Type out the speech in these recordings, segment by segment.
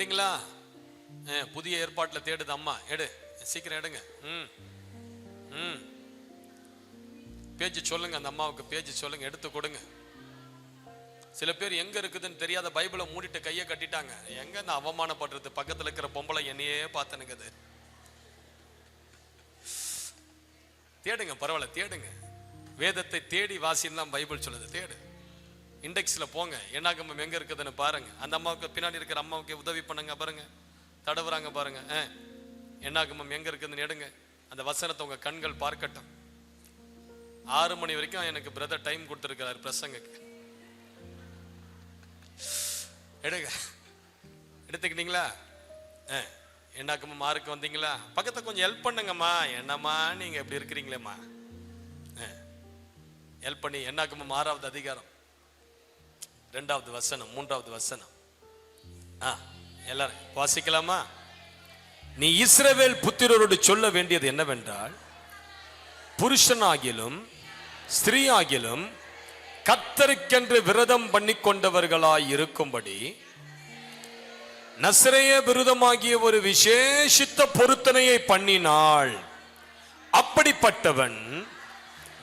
எடுத்துட்டீங்களா? புதிய ஏற்பாட்டுல தேடுது அம்மா, எடு, சீக்கிரம் எடுங்க. பேஜ் சொல்லுங்க, அந்த அம்மாவுக்கு பேஜ் சொல்லுங்க, எடுத்து கொடுங்க. சில பேர் எங்க இருக்குதுன்னு தெரியாத பைபிளை மூடிட்டு கையை கட்டிட்டாங்க. எங்க இந்த அவமானப்படுறது? பக்கத்துல இருக்கிற பொம்பளை என்னையே பார்த்தனுக்குது. தேடுங்க, பரவாயில்ல, தேடுங்க. வேதத்தை தேடி வாசின்னு தான் பைபிள் சொல்லுது. தேடு, இண்டெக்ஸ்ல போங்க, என்னாகமம் எங்க இருக்குதுன்னு பாருங்க. அந்த அம்மாவுக்கு பின்னாடி இருக்கிற அம்மாவுக்கு உதவி பண்ணுங்க, பாருங்க, தடவுறாங்க பாருங்க. என்னாகமம் எங்க இருக்குதுன்னு எடுங்க. அந்த வசனத்தை உங்க கண்கள் பார்க்கட்டும். 6 மணி வரைக்கும் எனக்கு பிரதர் டைம் கொடுத்துருக்கிறார் பிரசங்கக்கு. எடுங்க, எடுத்துக்கிட்டீங்களா? என்னாகமம் 6க்கு வந்தீங்களா? பக்கத்தை கொஞ்சம் ஹெல்ப் பண்ணுங்கம்மா. என்னம்மா நீங்க எப்படி இருக்கிறீங்களேம்மா? ஹெல்ப் பண்ணி என்னாகமம் 6வது அதிகாரம் 2வது வசனம் 3வது வசனம் எல்லாரும் வாசிக்கலாமா? நீ இஸ்ரவேல் புத்திரரோடு சொல்ல வேண்டியது என்னவென்றால், புருஷனாகிலும் ஸ்திரீயாகிலும் கர்த்தருக்கென்று விரதம் பண்ணி கொண்டவர்களாய் இருக்கும்படி நசரேய விரதமாகிய ஒரு விசேஷித்த பொருத்தனையை பண்ணினாள். அப்படிப்பட்டவன்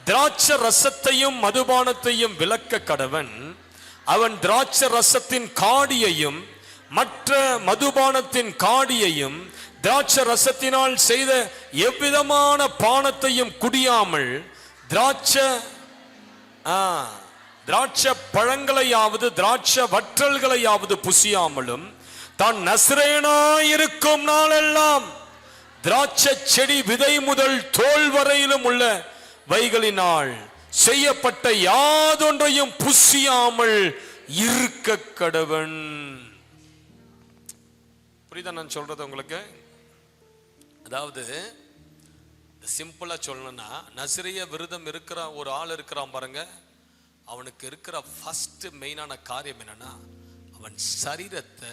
திராட்ச ரசத்தையும் மதுபானத்தையும் விலக்க கடவன். அவன் திராட்ச ரசத்தின் காடியையும் மற்ற மதுபானத்தின் காடியையும் திராட்ச ரசத்தினால் செய்த எவ்விதமான பானத்தையும் குடியாமல் திராட்ச பழங்களையாவது திராட்ச வற்றல்களையாவது புசியாமலும் தான் நசரேயனாயிருக்கும் நாளெல்லாம் திராட்சை செடி விதை முதல் தோல் வரையிலும் உள்ள வைகளினால் செய்யப்பட்ட யாதொன்றையும் புசியாமல் இருக்க கடவன். புரியுதா நான் சொல்றது உங்களுக்கு? அதாவது சிம்பிளா சொல்லணும்னா, நசரேய விரதம் இருக்கிற ஒரு ஆள் இருக்கிறான் பாருங்க, அவனுக்கு இருக்கிற ஃபர்ஸ்ட் மெயினான காரியம் என்னன்னா, அவன் சரீரத்தை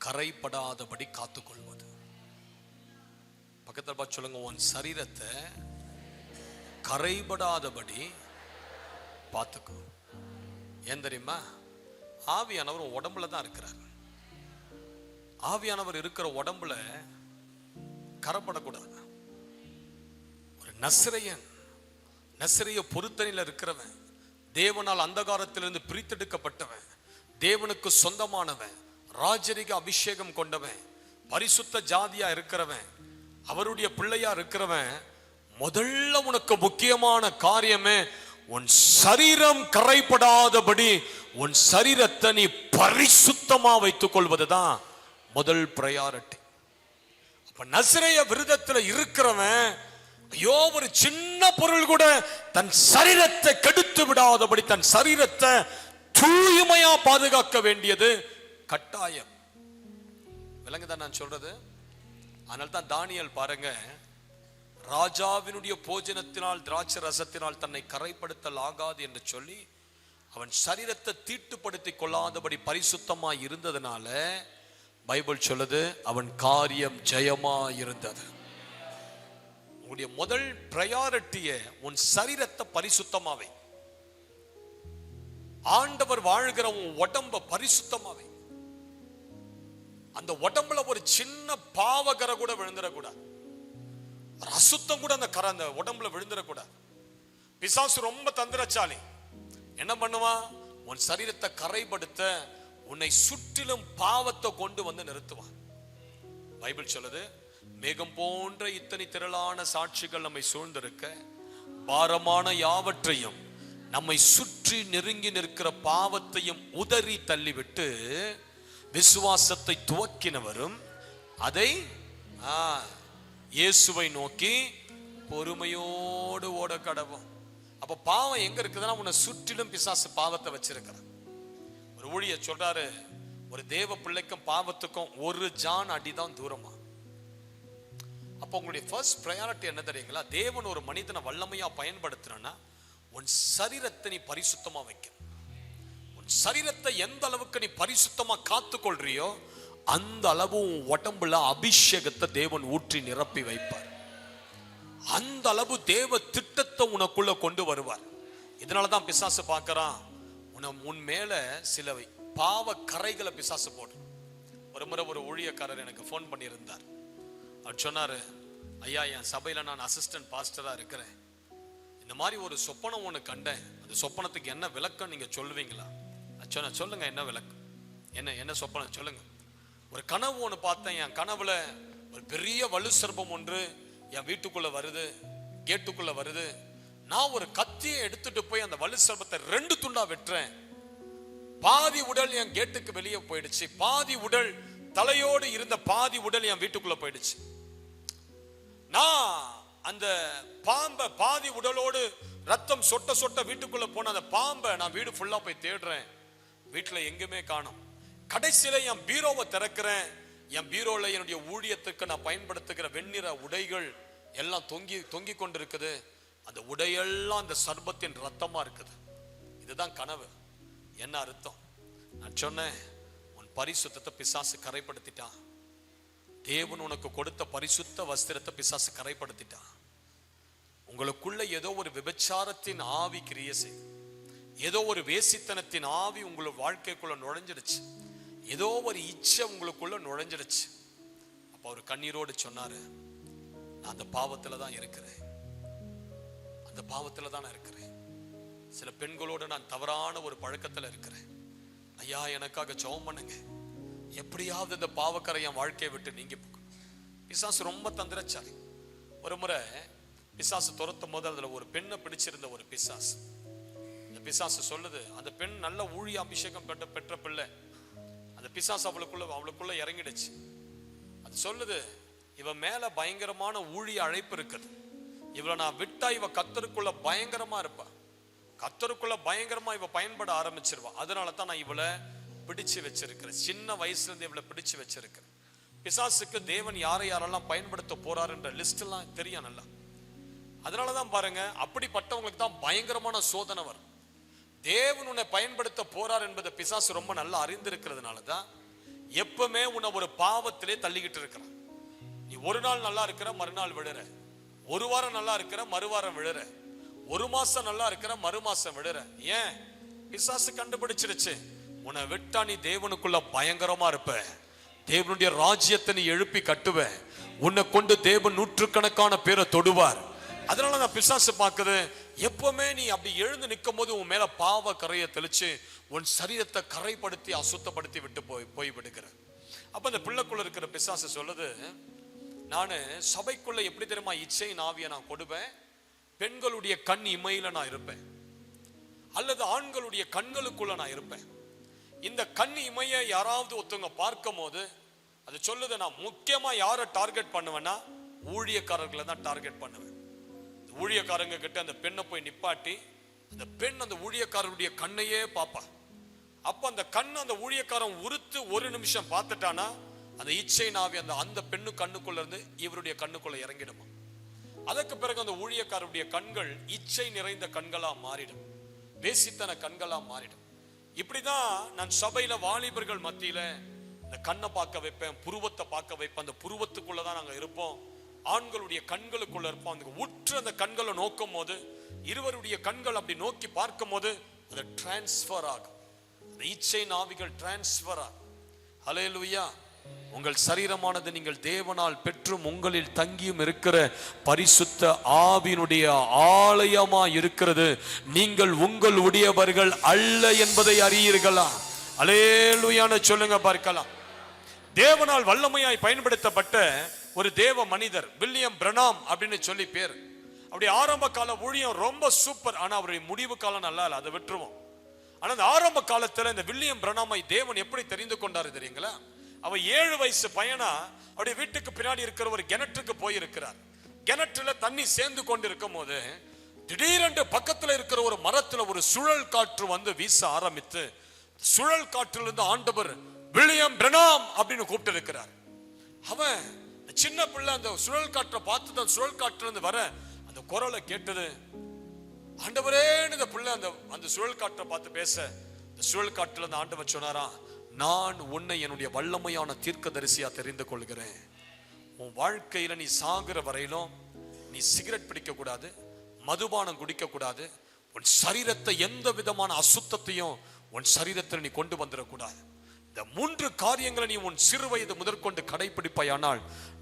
கரைப்படாதபடி காத்துக்கொள்வது. பக்கத்துல பார்த்து சொல்லுங்க, உன் சரீரத்தை கரைபடாதபடி பார்த்துக்கோ. ஏன் தெரியுமா? ஆவியானவர் உடம்புல தான் இருக்கிறார். ஆவியானவர் இருக்கிற உடம்புல கரைப்படக்கூடாது. ஒரு நசரேயன், நசரேய பொருத்தனையில் இருக்கிறவன், தேவனால் அந்தகாரத்திலிருந்து பிரித்தெடுக்கப்பட்டவன், தேவனுக்கு சொந்தமானவன், ராஜரிக அபிஷேகம் கொண்டவன், பரிசுத்த ஜாதியா இருக்கிறவன், அவருடைய பிள்ளையா இருக்கிறவன், முதல்ல உனக்கு முக்கியமான காரியமே உன் சரீரம் கரைப்படாதபடி உன் சரீரத்தை நீ பரிசுத்தமா வைத்துக் கொள்வதுதான் முதல் பிரையாரிட்டி. அப்ப நசரேய விரதத்துல இருக்கிறவன், ஐயோ ஒரு சின்ன பொருள் கூட தன் சரீரத்தை கெடுத்து விடாதபடி தன் சரீரத்தை தூய்மையா பாதுகாக்க வேண்டியது கட்டாயம். விளங்குதான் நான் சொல்றது? அதனால தான் தானியேல் பாருங்க, ராஜாவினுடைய போஜனத்தினால் திராட்சை ரசத்தினால் தன்னை கரைப்படுத்தல் ஆகாது என்று சொல்லி அவன் சரீரத்தை தீட்டுப்படுத்தி கொள்ளாதபடி பரிசுத்தமா இருந்ததுனால பைபிள் சொல்லுது அவன் காரியம் ஜெயமா இருந்தது. உன்னுடைய முதல் பிரையாரிட்டியை உன் சரீரத்தை பரிசுத்தமாவை, ஆண்டவர் வாழ்கிற உன் உடம்ப பரிசுத்தமாவை. அந்த உடம்புல ஒரு சின்ன பாவகரை கூட விழுந்துடக்கூடாது, அசுத்தம் கூட அந்த உடம்புல விழுந்துடக்கூடாது. பிசாசு ரொம்ப தந்திரச்சாலி. என்ன பண்ணுவான்? உன் சரீரத்தை கரைப்படுத்த உன்னை சுற்றிலும் பாவத்தை கொண்டு வந்து நிறுத்துவான். பைபிள் சொல்லுது, மேகம் போன்ற இத்தனை திரளான சாட்சிகள் நம்மை சூழ்ந்திருக்க பாரமான யாவற்றையும் நம்மை சுற்றி நெருங்கி நிற்கிற பாவத்தையும் உதறி தள்ளிவிட்டு விசுவாசத்தை துவக்கினவரும் அதை இயேசுவை நோக்கி பொறுமையோடு ஓட கடவும். அப்ப பாவம் எங்க இருக்குதுன்னா உன்னை சுற்றிலும் பிசாசு பாவத்தை வச்சிருக்கிறான். ஒரு ஊழியர் சொல்றாரு, ஒரு தேவ பிள்ளைக்கும் பாவத்துக்கும் 1 ஜான் அடிதான் தூரமா. அப்ப உங்களுடைய ஃபர்ஸ்ட் பிரையாரிட்டி என்ன தெரியுங்களா? தேவன் ஒரு மனிதனை வல்லமையா பயன்படுத்துறனா உன் சரீரத்தை நீ பரிசுத்தமா வைக்க. உன் சரீரத்தை எந்த அளவுக்கு நீ பரிசுத்தமா காத்துக்கொள்றியோ அந்த அளவு உடம்புல அபிஷேகத்தை தேவன் ஊற்றி நிரப்பி வைப்பார். அந்த அளவு தேவ திட்டத்தை உனக்குள்ள கொண்டு வருவார். இதனாலதான் பிசாசு பார்க்கறான், உன் மேல சில பாவ கரைகளை பிசாசு போடு. ஒரு முறை ஒரு ஊழியக்காரர் எனக்கு ஃபோன் பண்ணியிருந்தார். அவர் சொன்னாரு, ஐயா, என் சபையில நான் அசிஸ்டன்ட் பாஸ்டரா இருக்கிறேன். இந்த மாதிரி ஒரு சொப்பனம் ஒன்று கண்டேன். அந்த சொப்பனத்துக்கு என்ன விளக்கம் நீங்க சொல்லுவீங்களா? சொன்ன, சொல்லுங்க, என்ன விளக்கம், என்ன சொப்பனம் சொல்லுங்க. ஒரு கனவு ஒன்று பார்த்தேன். என் கனவுல ஒரு பெரிய வலு சர்ப்பம் ஒன்று என் வீட்டுக்குள்ள வருது, கேட்டுக்குள்ள வருது. நான் ஒரு கத்தியை எடுத்துட்டு போய் அந்த வலு சர்ப்பத்தை 2 துண்டா வெட்டுறேன். பாதி உடல் என் கேட்டுக்கு வெளியே போயிடுச்சு, பாதி உடல், தலையோடு இருந்த பாதி உடல் என் வீட்டுக்குள்ள போயிடுச்சு. நான் அந்த பாம்பை, பாதி உடலோடு ரத்தம் சொட்ட சொட்ட வீட்டுக்குள்ள போன அந்த பாம்பை நான் வீடு ஃபுல்லா போய் தேடுறேன். வீட்டுல எங்குமே காணோம். கடைசியில என் பீரோவை திறக்கிறேன். என் பீரோல என்னுடைய ஊழியத்துக்கு நான் பயன்படுத்துகிற வெண்ணிற உடைகள் எல்லாம் தொங்கி கொண்டிருக்குது. அந்த உடையெல்லாம் அந்த சர்பத்தின் ரத்தமா இருக்குது. இதுதான் கனவு. என்ன அர்த்தம்? நான் சொன்னேன், உன் பரிசுத்தத்தை பிசாசு கரைப்படுத்திட்டான். தேவன் உனக்கு கொடுத்த பரிசுத்த வஸ்திரத்தை பிசாசு கரைப்படுத்திட்டான். உங்களுக்குள்ள ஏதோ ஒரு விபச்சாரத்தின் ஆவி கிரியை செய்து, ஏதோ ஒரு வேசித்தனத்தின் ஆவி உங்களோட வாழ்க்கைக்குள்ள நுழைஞ்சிடுச்சு. ஏதோ ஒரு இச்சை உங்களுக்குள்ள நுழைஞ்சிடுச்சு. அப்ப அவர் கண்ணீரோடு சொன்னாரு, நான் அந்த பாவத்துல தான் இருக்கிறேன், அந்த பாவத்துல தான் இருக்கிறேன். சில பெண்களோடு நான் தவறான ஒரு பழக்கத்துல இருக்கிறேன். ஐயா, எனக்காக ஜெபம் பண்ணுங்க. எப்படியாவது இந்த பாவக்கரை என் வாழ்க்கையை விட்டு நீங்கி போகணும். பிசாசு ரொம்ப தந்திரச்சாலி. ஒரு முறை பிசாசு துரத்தும் போது அதுல ஒரு பெண்ணை பிடிச்சிருந்த ஒரு பிசாசு. இந்த பிசாசு சொல்லுது, அந்த பெண் நல்ல ஊழிய அபிஷேகம் பெற்ற பிள்ளை. அந்த பிசாசு அவளுக்குள்ள இறங்கிடுச்சு. அது சொல்லுது, இவ மேல பயங்கரமான ஊழிய அழைப்பு இருக்குது. இவளை நான் விட்டா இவ கர்த்தருக்குள்ள பயங்கரமா இருப்பா, கர்த்தருக்குள்ள பயங்கரமா இவ பயன்பட ஆரம்பிச்சிருவா. அதனால தான் நான் இவளை பிடிச்சு வச்சிருக்கிறேன். சின்ன வயசுல இருந்து இவளை பிடிச்சு வச்சிருக்கிறேன். பிசாசுக்கு தேவன் யாரெல்லாம் பயன்படுத்த போறாருன்ற லிஸ்ட் எல்லாம் தெரியும் நல்லா. அதனாலதான் பாருங்க, அப்படிப்பட்டவங்களுக்கு தான் பயங்கரமான சோதனை வரும். தேவன் உன்னை பயன்படுத்த போறார் என்பதை பிசாசு ரொம்ப நல்லா அறிந்திருக்கிறதுனாலதான் எப்பவுமே உன்னை ஒரு பாவத்திலே தள்ளிக்கிட்டு இருக்கிறான். நீ ஒரு நாள் நல்லா இருக்கிற, மறுநாள் விழுற. ஒரு வாரம் நல்லா இருக்கிற, மறுவாரம் விழுற. ஒரு மாசம் நல்லா இருக்கிற, மறு மாசம் விழுற. ஏன்? பிசாசு கண்டுபிடிச்சிருச்சு, உன்னை விட்டா நீ தேவனுக்குள்ள பயங்கரமா இருப்ப, தேவனுடைய ராஜ்யத்தை நீ எழுப்பி கட்டுவ, உன்னை கொண்டு தேவன் நூற்றுக்கணக்கான பேரை தொடுவார். அதனால நான் பிசாசு பார்க்குது, எப்பவுமே நீ அப்படி எழுந்து நிற்கும் போது உன் மேல பாவ கரையை தெளிச்சு உன் சரீரத்தை கரைப்படுத்தி அசுத்தப்படுத்தி விட்டு போய் விடுகிற. அப்ப அந்த பிள்ளைக்குள்ள இருக்கிற பிசாசு சொல்லுது, நானு சபைக்குள்ள எப்படி தெரியுமா இச்சை நாவிய நான் கொடுப்பேன், பெண்களுடைய கண் இமையில நான் இருப்பேன், அல்லது ஆண்களுடைய கண்களுக்குள்ள நான் இருப்பேன். இந்த கண் இமைய யாராவது ஒருத்தவங்க பார்க்கும் போது அது சொல்லுது, நான் முக்கியமா யாரை டார்கெட் பண்ணுவேன்னா ஊழியக்காரர்களை தான் டார்கெட் பண்ணுவேன். ஊழியக்காரங்க கிட்ட அந்த பெண்ணை போய் நிப்பாட்டி அந்த பெண் அந்த ஊழியக்காரருடைய கண்ணையே பார்ப்பா. அப்ப அந்த கண் அந்த ஊழியக்காரன் உறுத்து ஒரு நிமிஷம் பார்த்துட்டானா அந்த இச்சை நாவி அந்த பெண்ணு கண்ணுக்குள்ள இருந்து இவருடைய கண்ணுக்குள்ள இறங்கிடுமா. அதற்கு பிறகு அந்த ஊழியக்காரருடைய கண்கள் இச்சை நிறைந்த கண்களா மாறிடும், வேசித்தன கண்களா மாறிடும். இப்படிதான் நான் சபையில வாலிபர்கள் மத்தியில இந்த கண்ணை பார்க்க வைப்பேன், புருவத்தை பார்க்க வைப்பேன். அந்த புருவத்துக்குள்ளதான் நாங்க இருப்போம், ஆண்களுடைய கண்களுக்குள்ள இருப்போம். அந்த உற்று அந்த கண்களை நோக்கும் போது, இருவருடைய கண்கள் அப்படி நோக்கி பார்க்கும் போது அது டிரான்ஸ்பர் ஆகும், அந்த இச்சை நாவிகள் டிரான்ஸ்பர் ஆகும். ஹல்லேலூயா. உங்கள் சரீரமானது நீங்கள் தேவனால் பெற்றும் உங்களில் தங்கியும் இருக்கிற பரிசுத்த ஆவியினுடைய ஆலயமா இருக்கிறது. நீங்கள் உங்கள் உடையவர்கள் அல்ல என்பதை அறியீர்களா? ஹல்லேலூயான்னு சொல்லுங்க பார்க்கலாம். தேவனால் வல்லமையாய் பயன்படுத்தப்பட்ட ஒரு தேவ மனிதர் வில்லியம் பிரணாம் அப்படின்னு சொல்லி பேர். அப்படி ஆரம்ப கால ஊழியம் ரொம்ப சூப்பர். ஆனா அவருடைய முடிவு காலம் நல்லா இல்லை, அதை விட்டுருவோம். ஆனா அந்த ஆரம்ப காலத்துல இந்த வில்லியம் பிரணாமை தேவன் எப்படி தெரிந்து கொண்டாரு தெரியுங்களா? அவ 7 வயசு பையனா அவருடைய வீட்டுக்கு பின்னாடி இருக்கிற ஒரு கிணற்றுக்கு போயிருக்கிறார். கிணற்றுல தண்ணி சேர்ந்து கொண்டு இருக்கும் போது திடீரென்று பக்கத்துல இருக்கிற ஒரு மரத்துல ஒரு சுழல் காற்று வந்து வீச ஆரம்பித்து, சுழல் காற்றிலிருந்து இருந்து ஆண்டவர் வில்லியம் பிரணாம் அப்படின்னு கூப்பிட்டு இருக்கிறார். அவன் சின்ன பிள்ளை அந்த சுழல் காற்றை பார்த்து அந்த சுழல் காற்றுல இருந்து வர அந்த குரலை கேட்டது. ஆண்டவரே, இந்த பிள்ளை அந்த சுழல் காற்றை பார்த்து பேச, இந்த சுழல் காற்றுல இருந்து ஆண்டவர் சொன்னாரா, நான் உன்னை என்னுடைய வல்லமையான தீர்க்கதரிசியா தெரிந்து கொள்கிறேன். உன் வாழ்க்கையில நீ சாகிற வரையிலும் நீ சிகரெட் பிடிக்க கூடாது, மதுபானம் குடிக்க கூடாது, உன் சரீரத்தை எந்த விதமான அசுத்தத்தையும் உன் சரீரத்தில் நீ கொண்டு வந்துடக்கூடாது. இந்த 3 காரியங்களை நீ உன் சிறு வயது முதற்கொண்டு கடைபிடிப்பாயானால்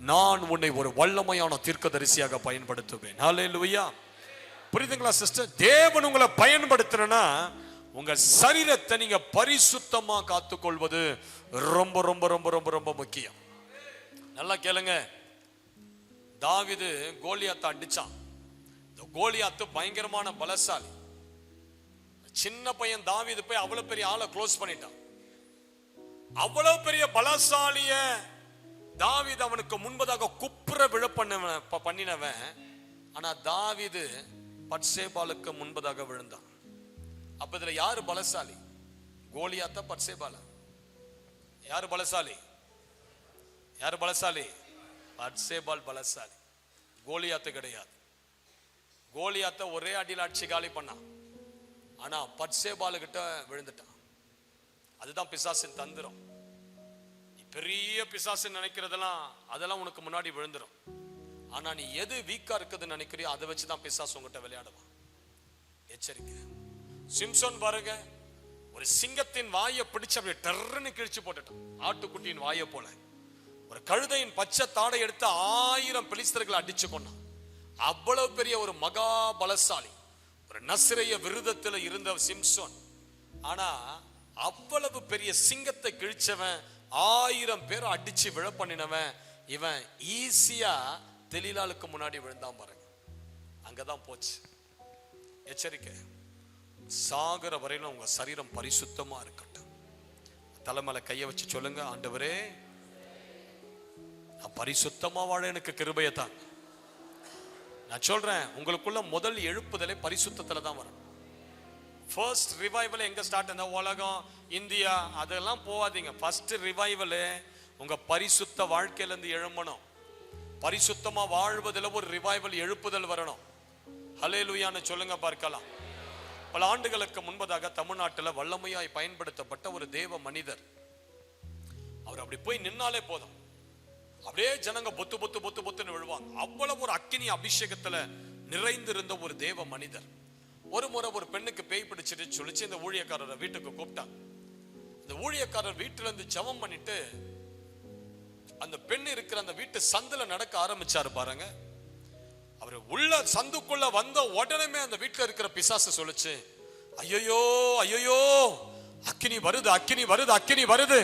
நான் உன்னை ஒரு வல்லமையான தீர்க்கதரிசியாக பயன்படுத்துவேன். ஹல்லேலூயா. புரியுதுங்களா சிஸ்டர்? தேவன் உங்களை பயன்படுத்துறனா உங்க சரீரத்தை நீங்க பரிசுத்தமா காத்துக்கொள்வது ரொம்ப ரொம்ப ரொம்ப ரொம்ப ரொம்ப முக்கியம். நல்லா கேளுங்க. தாவீது கோலியாத்தை அடிச்சான். கோலியாத்து பயங்கரமான பலசாலி. சின்ன பையன் தாவீது போய் அவ்வளவு பெரிய ஆளை க்ளோஸ் பண்ணிட்டான். அவ்வளவு பெரிய பலசாலிய தாவீது அவனுக்கு முன்பதாக குப்புற விழ பண்ணினவன். ஆனா தாவீது பத்சேபாலுக்கு முன்பதாக விழுந்தான். அப்ப இதுல யாரு பலசாலி? கோலியாத்தா பத்சேபாலா? யாரு பலசாலி? யாரு பலசாலி? பத்சேபால் பலசாலி, கோலியாத்து கிடையாது. கோலியாத்த ஒரே அடியில் அடிச்சு காலி பண்ணான். ஆனா பத்சேபாலு கிட்ட விழுந்துட்டான். அதுதான் பிசாசின் தந்திரம். நீ பெரிய பிசாசு நினைக்கிறதெல்லாம் அதெல்லாம் உனக்கு முன்னாடி விழுந்துடும். ஆனா நீ எது வீக்கா இருக்குதுன்னு நினைக்கிறியோ அதை வச்சுதான் பிசாசு உங்ககிட்ட விளையாடுவான். எச்சரிக்கை. சிம்சோன் பாருங்க, ஒரு சிங்கத்தின் வாயை பிடிச்சு அப்படியே டர்ன்னு கிழிச்சு போட்டுட்டான். ஆட்டுக்குட்டியின் வாயை போல. ஒரு கழுதையின் பச்சை தாடை எடுத்து 1000 பெலிஸ்தர்களை அடிச்சு கொண்டான். அவ்வளவு பெரிய ஒரு மகா பலசாலி, ஒரு நசிரைய விருதத்துல இருந்த சிம்சோன். ஆனா அவ்வளவு பெரிய சிங்கத்தை கிழிச்சவன், 1000 பேரை அடிச்சு விழ பண்ணினவன், இவன் ஈஸியா தெலீலாளுக்கு முன்னாடி விழுந்தான் பாருங்க. அங்கதான் போச்சு. எச்சரிக்கை. சாகர வரையிலும் உங்க சரீரம் பரிசுத்தமா இருக்கட்டும். தலைமையில கைய வச்சு சொல்லுங்க, ஆண்டவரே நான் பரிசுத்தமா வாழ எனக்கு கிருபையை தான். நான் சொல்றேன், உங்களுக்குள்ள முதல் எழுப்புதலே பரிசுத்தத்துல தான் வரும். ஃபர்ஸ்ட் ரிவைவல் எங்க ஸ்டார்ட்? இந்த உலகம், இந்தியா அதெல்லாம் போவாதீங்க. ஃபர்ஸ்ட் ரிவைவல் உங்க பரிசுத்த வாழ்க்கையில இருந்து எழும்பணும். பரிசுத்தமா வாழ்வதில் ஒரு ரிவைவல் எழுப்புதல் வரணும். ஹல்லேலூயான்னு சொல்லுங்க பார்க்கலாம். பல ஆண்டுகளுக்கு முன்பதாக தமிழ்நாட்டில் வல்லமையாய் பயன்படுத்தப்பட்ட ஒரு தேவ மனிதர். அவர் அப்படி போய் நின்னாலே போதும், அப்படியே ஜனங்க பொத்து பொத்து பொத்து பொத்துன்னு விழுவாங்க. அவ்வளவு ஒரு அக்கினி அபிஷேகத்துல நிறைந்திருந்த ஒரு தேவ மனிதர். ஒரு முறை ஒரு பெண்ணுக்கு பேய் பிடிச்சிட்டு சொல்லிச்சு இந்த ஊழியக்காரரை வீட்டுக்கு கூப்பிட்டாங்க. இந்த ஊழியக்காரர் வீட்டுல இருந்து ஜெபம் பண்ணிட்டு அந்த பெண் இருக்கிற அந்த வீட்டு சந்துல நடக்க ஆரம்பிச்சாரு பாருங்க. அவர் உள்ள சந்துக்குள்ள வந்த உடனே அந்த வீட்டுல இருக்கிற பிசாசு சொல்லுச்சு, ஐயோ ஐயோ அக்கினி வருது, அக்கினி வருது, அக்கினி வருது.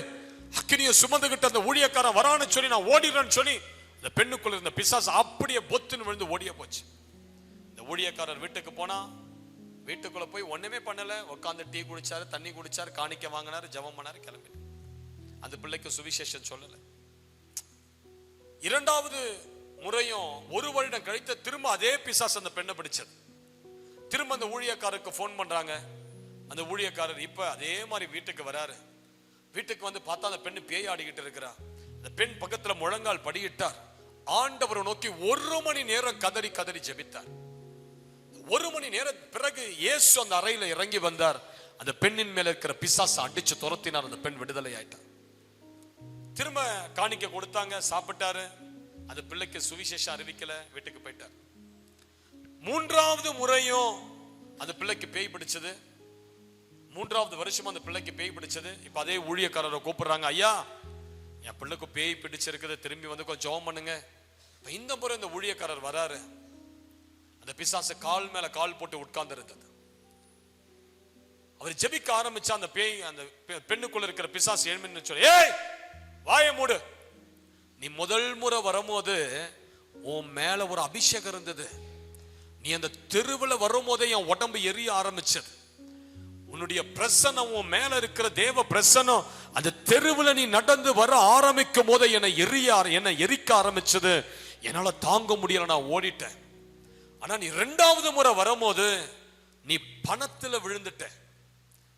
அக்கினியை சுமந்துகிட்ட அந்த ஊழியக்காரன் வரான்னு சொல்லி நான் ஓடிடுறேன்னு சொல்லி இந்த பெண்ணுக்குள்ள இருந்த பிசாசு அப்படியே பொத்துன்னு விழுந்து ஓடிய போச்சு. இந்த ஊழியக்காரர் வீட்டுக்கு போனா, வீட்டுக்குள்ள போய் ஒண்ணுமே பண்ணல. உட்காந்து டீ குடிச்சாரு, தண்ணி குடிச்சாரு, காணிக்க வாங்கினாரு, ஜெபம் பண்ணாரு, கிளம்பி. அந்த பிள்ளைக்கு சுவிசேஷம் சொல்லல. 2வது முறையும் 1 வருடம் கழித்து திரும்ப அதே பிசாசு அந்த பெண்ணை பிடிச்சது. திரும்ப அந்த ஊழியக்காரருக்கு போன் பண்றாங்க. அந்த ஊழியக்காரர் இப்ப அதே மாதிரி வீட்டுக்கு வராரு. வீட்டுக்கு வந்து பார்த்தா அந்த பெண்ணு பேய் ஆடிக்கிட்டு இருக்கிறா. அந்த பெண் பக்கத்துல முழங்கால் படியிட்டார். ஆண்டவரை நோக்கி 1 மணி நேரம் கதறி கதறி ஜெபித்தார். 1 மணி நேரம் பிறகு இயேசு அந்த அறையில இறங்கி வந்தார். அந்த பெண்ணின் மேல இருக்கிற பிசாசை அடிச்சு துரத்தினார். அந்த பெண் விடுதலை ஆயிட்டார். திரும்ப காணிக்க கொடுத்தாங்க, சாப்பிட்டாரு. அந்த பிள்ளைக்கு சுவிசேஷம் அறிவிக்கல, வீட்டுக்கு போயிட்டார். 3வது முறையும் அந்த பிள்ளைக்கு பேய் பிடிச்சது. 3வது வருஷம் அந்த பிள்ளைக்கு பேய் பிடிச்சது. இப்ப அதே ஊழியக்காரரை கூப்பிடுறாங்க, ஐயா என் பிள்ளைக்கு பேய் பிடிச்சிருக்குது, திரும்பி வந்து கொஞ்சம் ஜெபம் பண்ணுங்க. இந்த முறை இந்த ஊழியக்காரர் வராரு. அந்த பிசாசு கால் மேல கால் போட்டு உட்கார்ந்து இருந்தது. அவர் ஜெபிக்க ஆரம்பிச்சா அந்த பேய், அந்த பெண்ணுக்குள்ள இருக்கிற பிசாசு எழுமின்னு சொல்லி, ஏய் வாயை மூடு. நீ முதல் முறை வரும்போது உன் மேல ஒரு அபிஷேகம் இருந்தது. நீ அந்த தெருவில் வரும்போதே என் உடம்பு எரிய ஆரம்பிச்சது. உன்னுடைய பிரசன்னம், உன் மேல இருக்கிற தேவ பிரசன்னம் அந்த தெருவில் நீ நடந்து வர ஆரம்பிக்கும் போது என்னை எரிக்க ஆரம்பிச்சது. என்னால தாங்க முடியல, நான் ஓடிட்டேன். ஆனா நீ 2வது முறை வரும்போது நீ பணத்துல விழுந்துட்ட,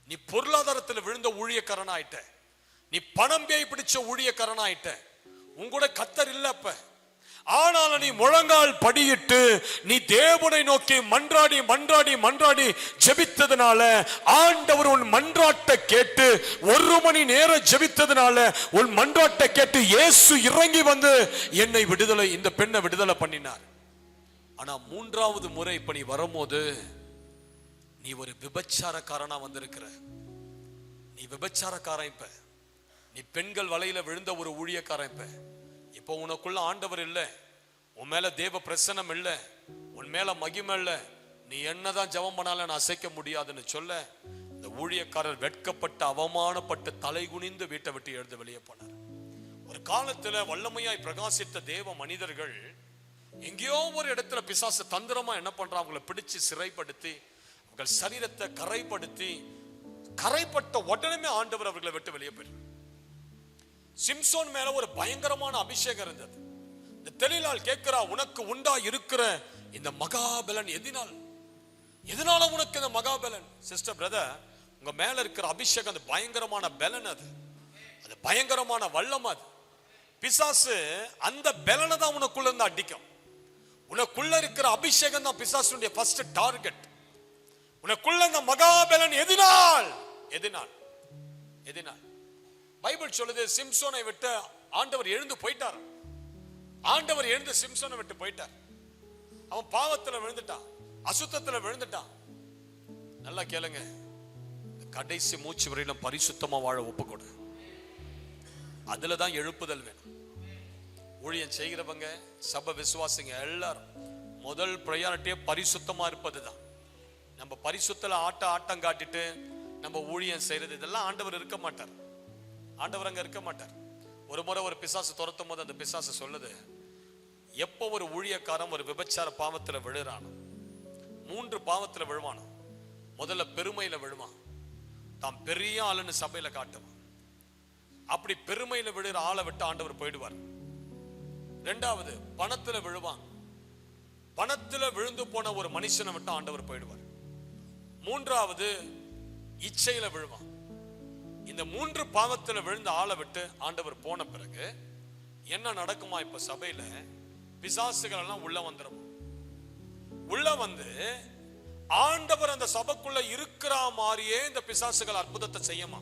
நீ பொருளாதாரத்துல விழுந்த ஊழியக்காரன் ஆயிட்ட, நீ பணம் பேய் பிடிச்ச ஊழியக்காரன் ஆயிட்ட. உங்கூட கத்தர் இல்ல அப்ப. ஆனாலும் நீ முழங்கால் படியிட்டு நீ தேவனை நோக்கி மன்றாடி மன்றாடி மன்றாடி ஜெபித்ததனால ஆண்டவர் உன் மன்றாட்டை கேட்டு 1 மணி நேரம் ஜெபித்ததனால உன் மன்றாட்டை கேட்டு இயேசு இறங்கி வந்து என்னை விடுதலை, இந்த பெண்ணை விடுதலை பண்ணினார். ஆனா 3வது முறை இப்ப நீ வரும்போது நீ ஒரு விபச்சாரக்காரனா வந்திருக்கிற. நீ விபச்சாரக்காரன். இப்ப நீ பெண்கள் வலையில விழுந்த ஒரு ஊழியக்காரன். இப்போ உனக்குள்ள ஆண்டவர் இல்லை, உன் மேல தேவ பிரசன்னம் இல்லை, உன் மேல மகிமை இல்லை, நீ என்னதான் ஜெபம் பண்ணாலும் நான் அசைக்க முடியாதுன்னு சொல்ல இந்த ஊழியக்காரர் வெட்கப்பட்டு அவமானப்பட்டு தலை குனிந்து வீட்டை விட்டு எழுந்து வெளியே போனார். ஒரு காலத்துல வல்லமையாய் பிரகாசித்த தேவ மனிதர்கள் எங்கேயோ ஒரு இடத்துல பிசாசு தந்திரமா என்ன பண்றான், அவங்களை பிடிச்சு சிறைப்படுத்தி அவர்கள் சரீரத்தை கரைப்படுத்தி, கரைப்பட்ட உடனே ஆண்டவர் அவர்களை விட்டு வெளியே போயிரு. சிம்சோன் மேல ஒரு பயங்கரமான அபிஷேகம் இருந்தது. இந்த தெளிலால் கேட்கிறா, உனக்கு உண்டா இருக்கிற இந்த மகாபலன் எதனால்? எதனால உனக்கு இந்த மகாபலன்? சிஸ்டர் பிரதர், உங்க மேல இருக்கிற அபிஷேகம் அது பயங்கரமான பலன், அது பயங்கரமான வல்லம். அது பிசாசு அந்த பலனை தான் உனக்குள்ள இருந்து அடிக்கும். உனக்குள்ள இருக்கிற அபிஷேகம் தான் பிசாசுடைய ஃபர்ஸ்ட் டார்கெட். உனக்குள்ள இந்த மகாபலன் எதனால்? எதனால்? எதனால்? பைபிள் சொல்லுது, சிம்சோனை விட்டு ஆண்டவர் எழுந்து போயிட்டார். ஆண்டவர் எழுந்து சிம்சோனை விட்டு போயிட்டார். அவன் பாவத்துல விழுந்துட்டான், அசுத்தத்துல விழுந்துட்டான். நல்லா கேளுங்க, கடைசி மூச்சு வரையிலும் பரிசுத்தமா வாழ ஒப்புக்கொடு. அதுலதான் எழுப்புதல் வேணும். ஊழியம் செய்கிறவங்க, சபை விசுவாசிங்க எல்லாரும் முதல் பிரையாரிட்டியே பரிசுத்தமா இருப்பதுதான். நம்ம பரிசுத்தல ஆட்டம் காட்டிட்டு நம்ம ஊழியம் செய்யறது, இதெல்லாம் ஆண்டவர் இருக்க மாட்டார். ஆண்டவர் அங்க இருக்க மாட்டார். ஒரு முறை ஒரு பிசாசு துரத்தும் போது அந்த பிசாசு சொல்லுது, எப்போ ஒரு ஊழியக்காரன் ஒரு விபச்சார பாவத்துல விழுறானோ, 3 பாவத்துல விழுவானோ. முதல்ல பெருமையில விழுவான், தான் பெரிய ஆளுன்னு சபையில காட்டுவான். அப்படி பெருமையில விழுற ஆளை விட்டு ஆண்டவர் போயிடுவார். 2வது பணத்துல விழுவான், பணத்துல விழுந்து போன ஒரு மனுஷனை விட்டு ஆண்டவர் போயிடுவார். 3வது இச்சையில விழுவான். இந்த 3 பாவத்துல விழுந்த ஆளை விட்டு ஆண்டவர் போன பிறகு என்ன நடக்குமா? இப்ப சபையில பிசாசுகள் எல்லாம் உள்ள வந்துடும். உள்ள வந்து ஆண்டவர் அந்த சபைக்குள்ள இருக்கிற மாதிரியே இந்த பிசாசுகள் அற்புதத்தை செய்யுமா.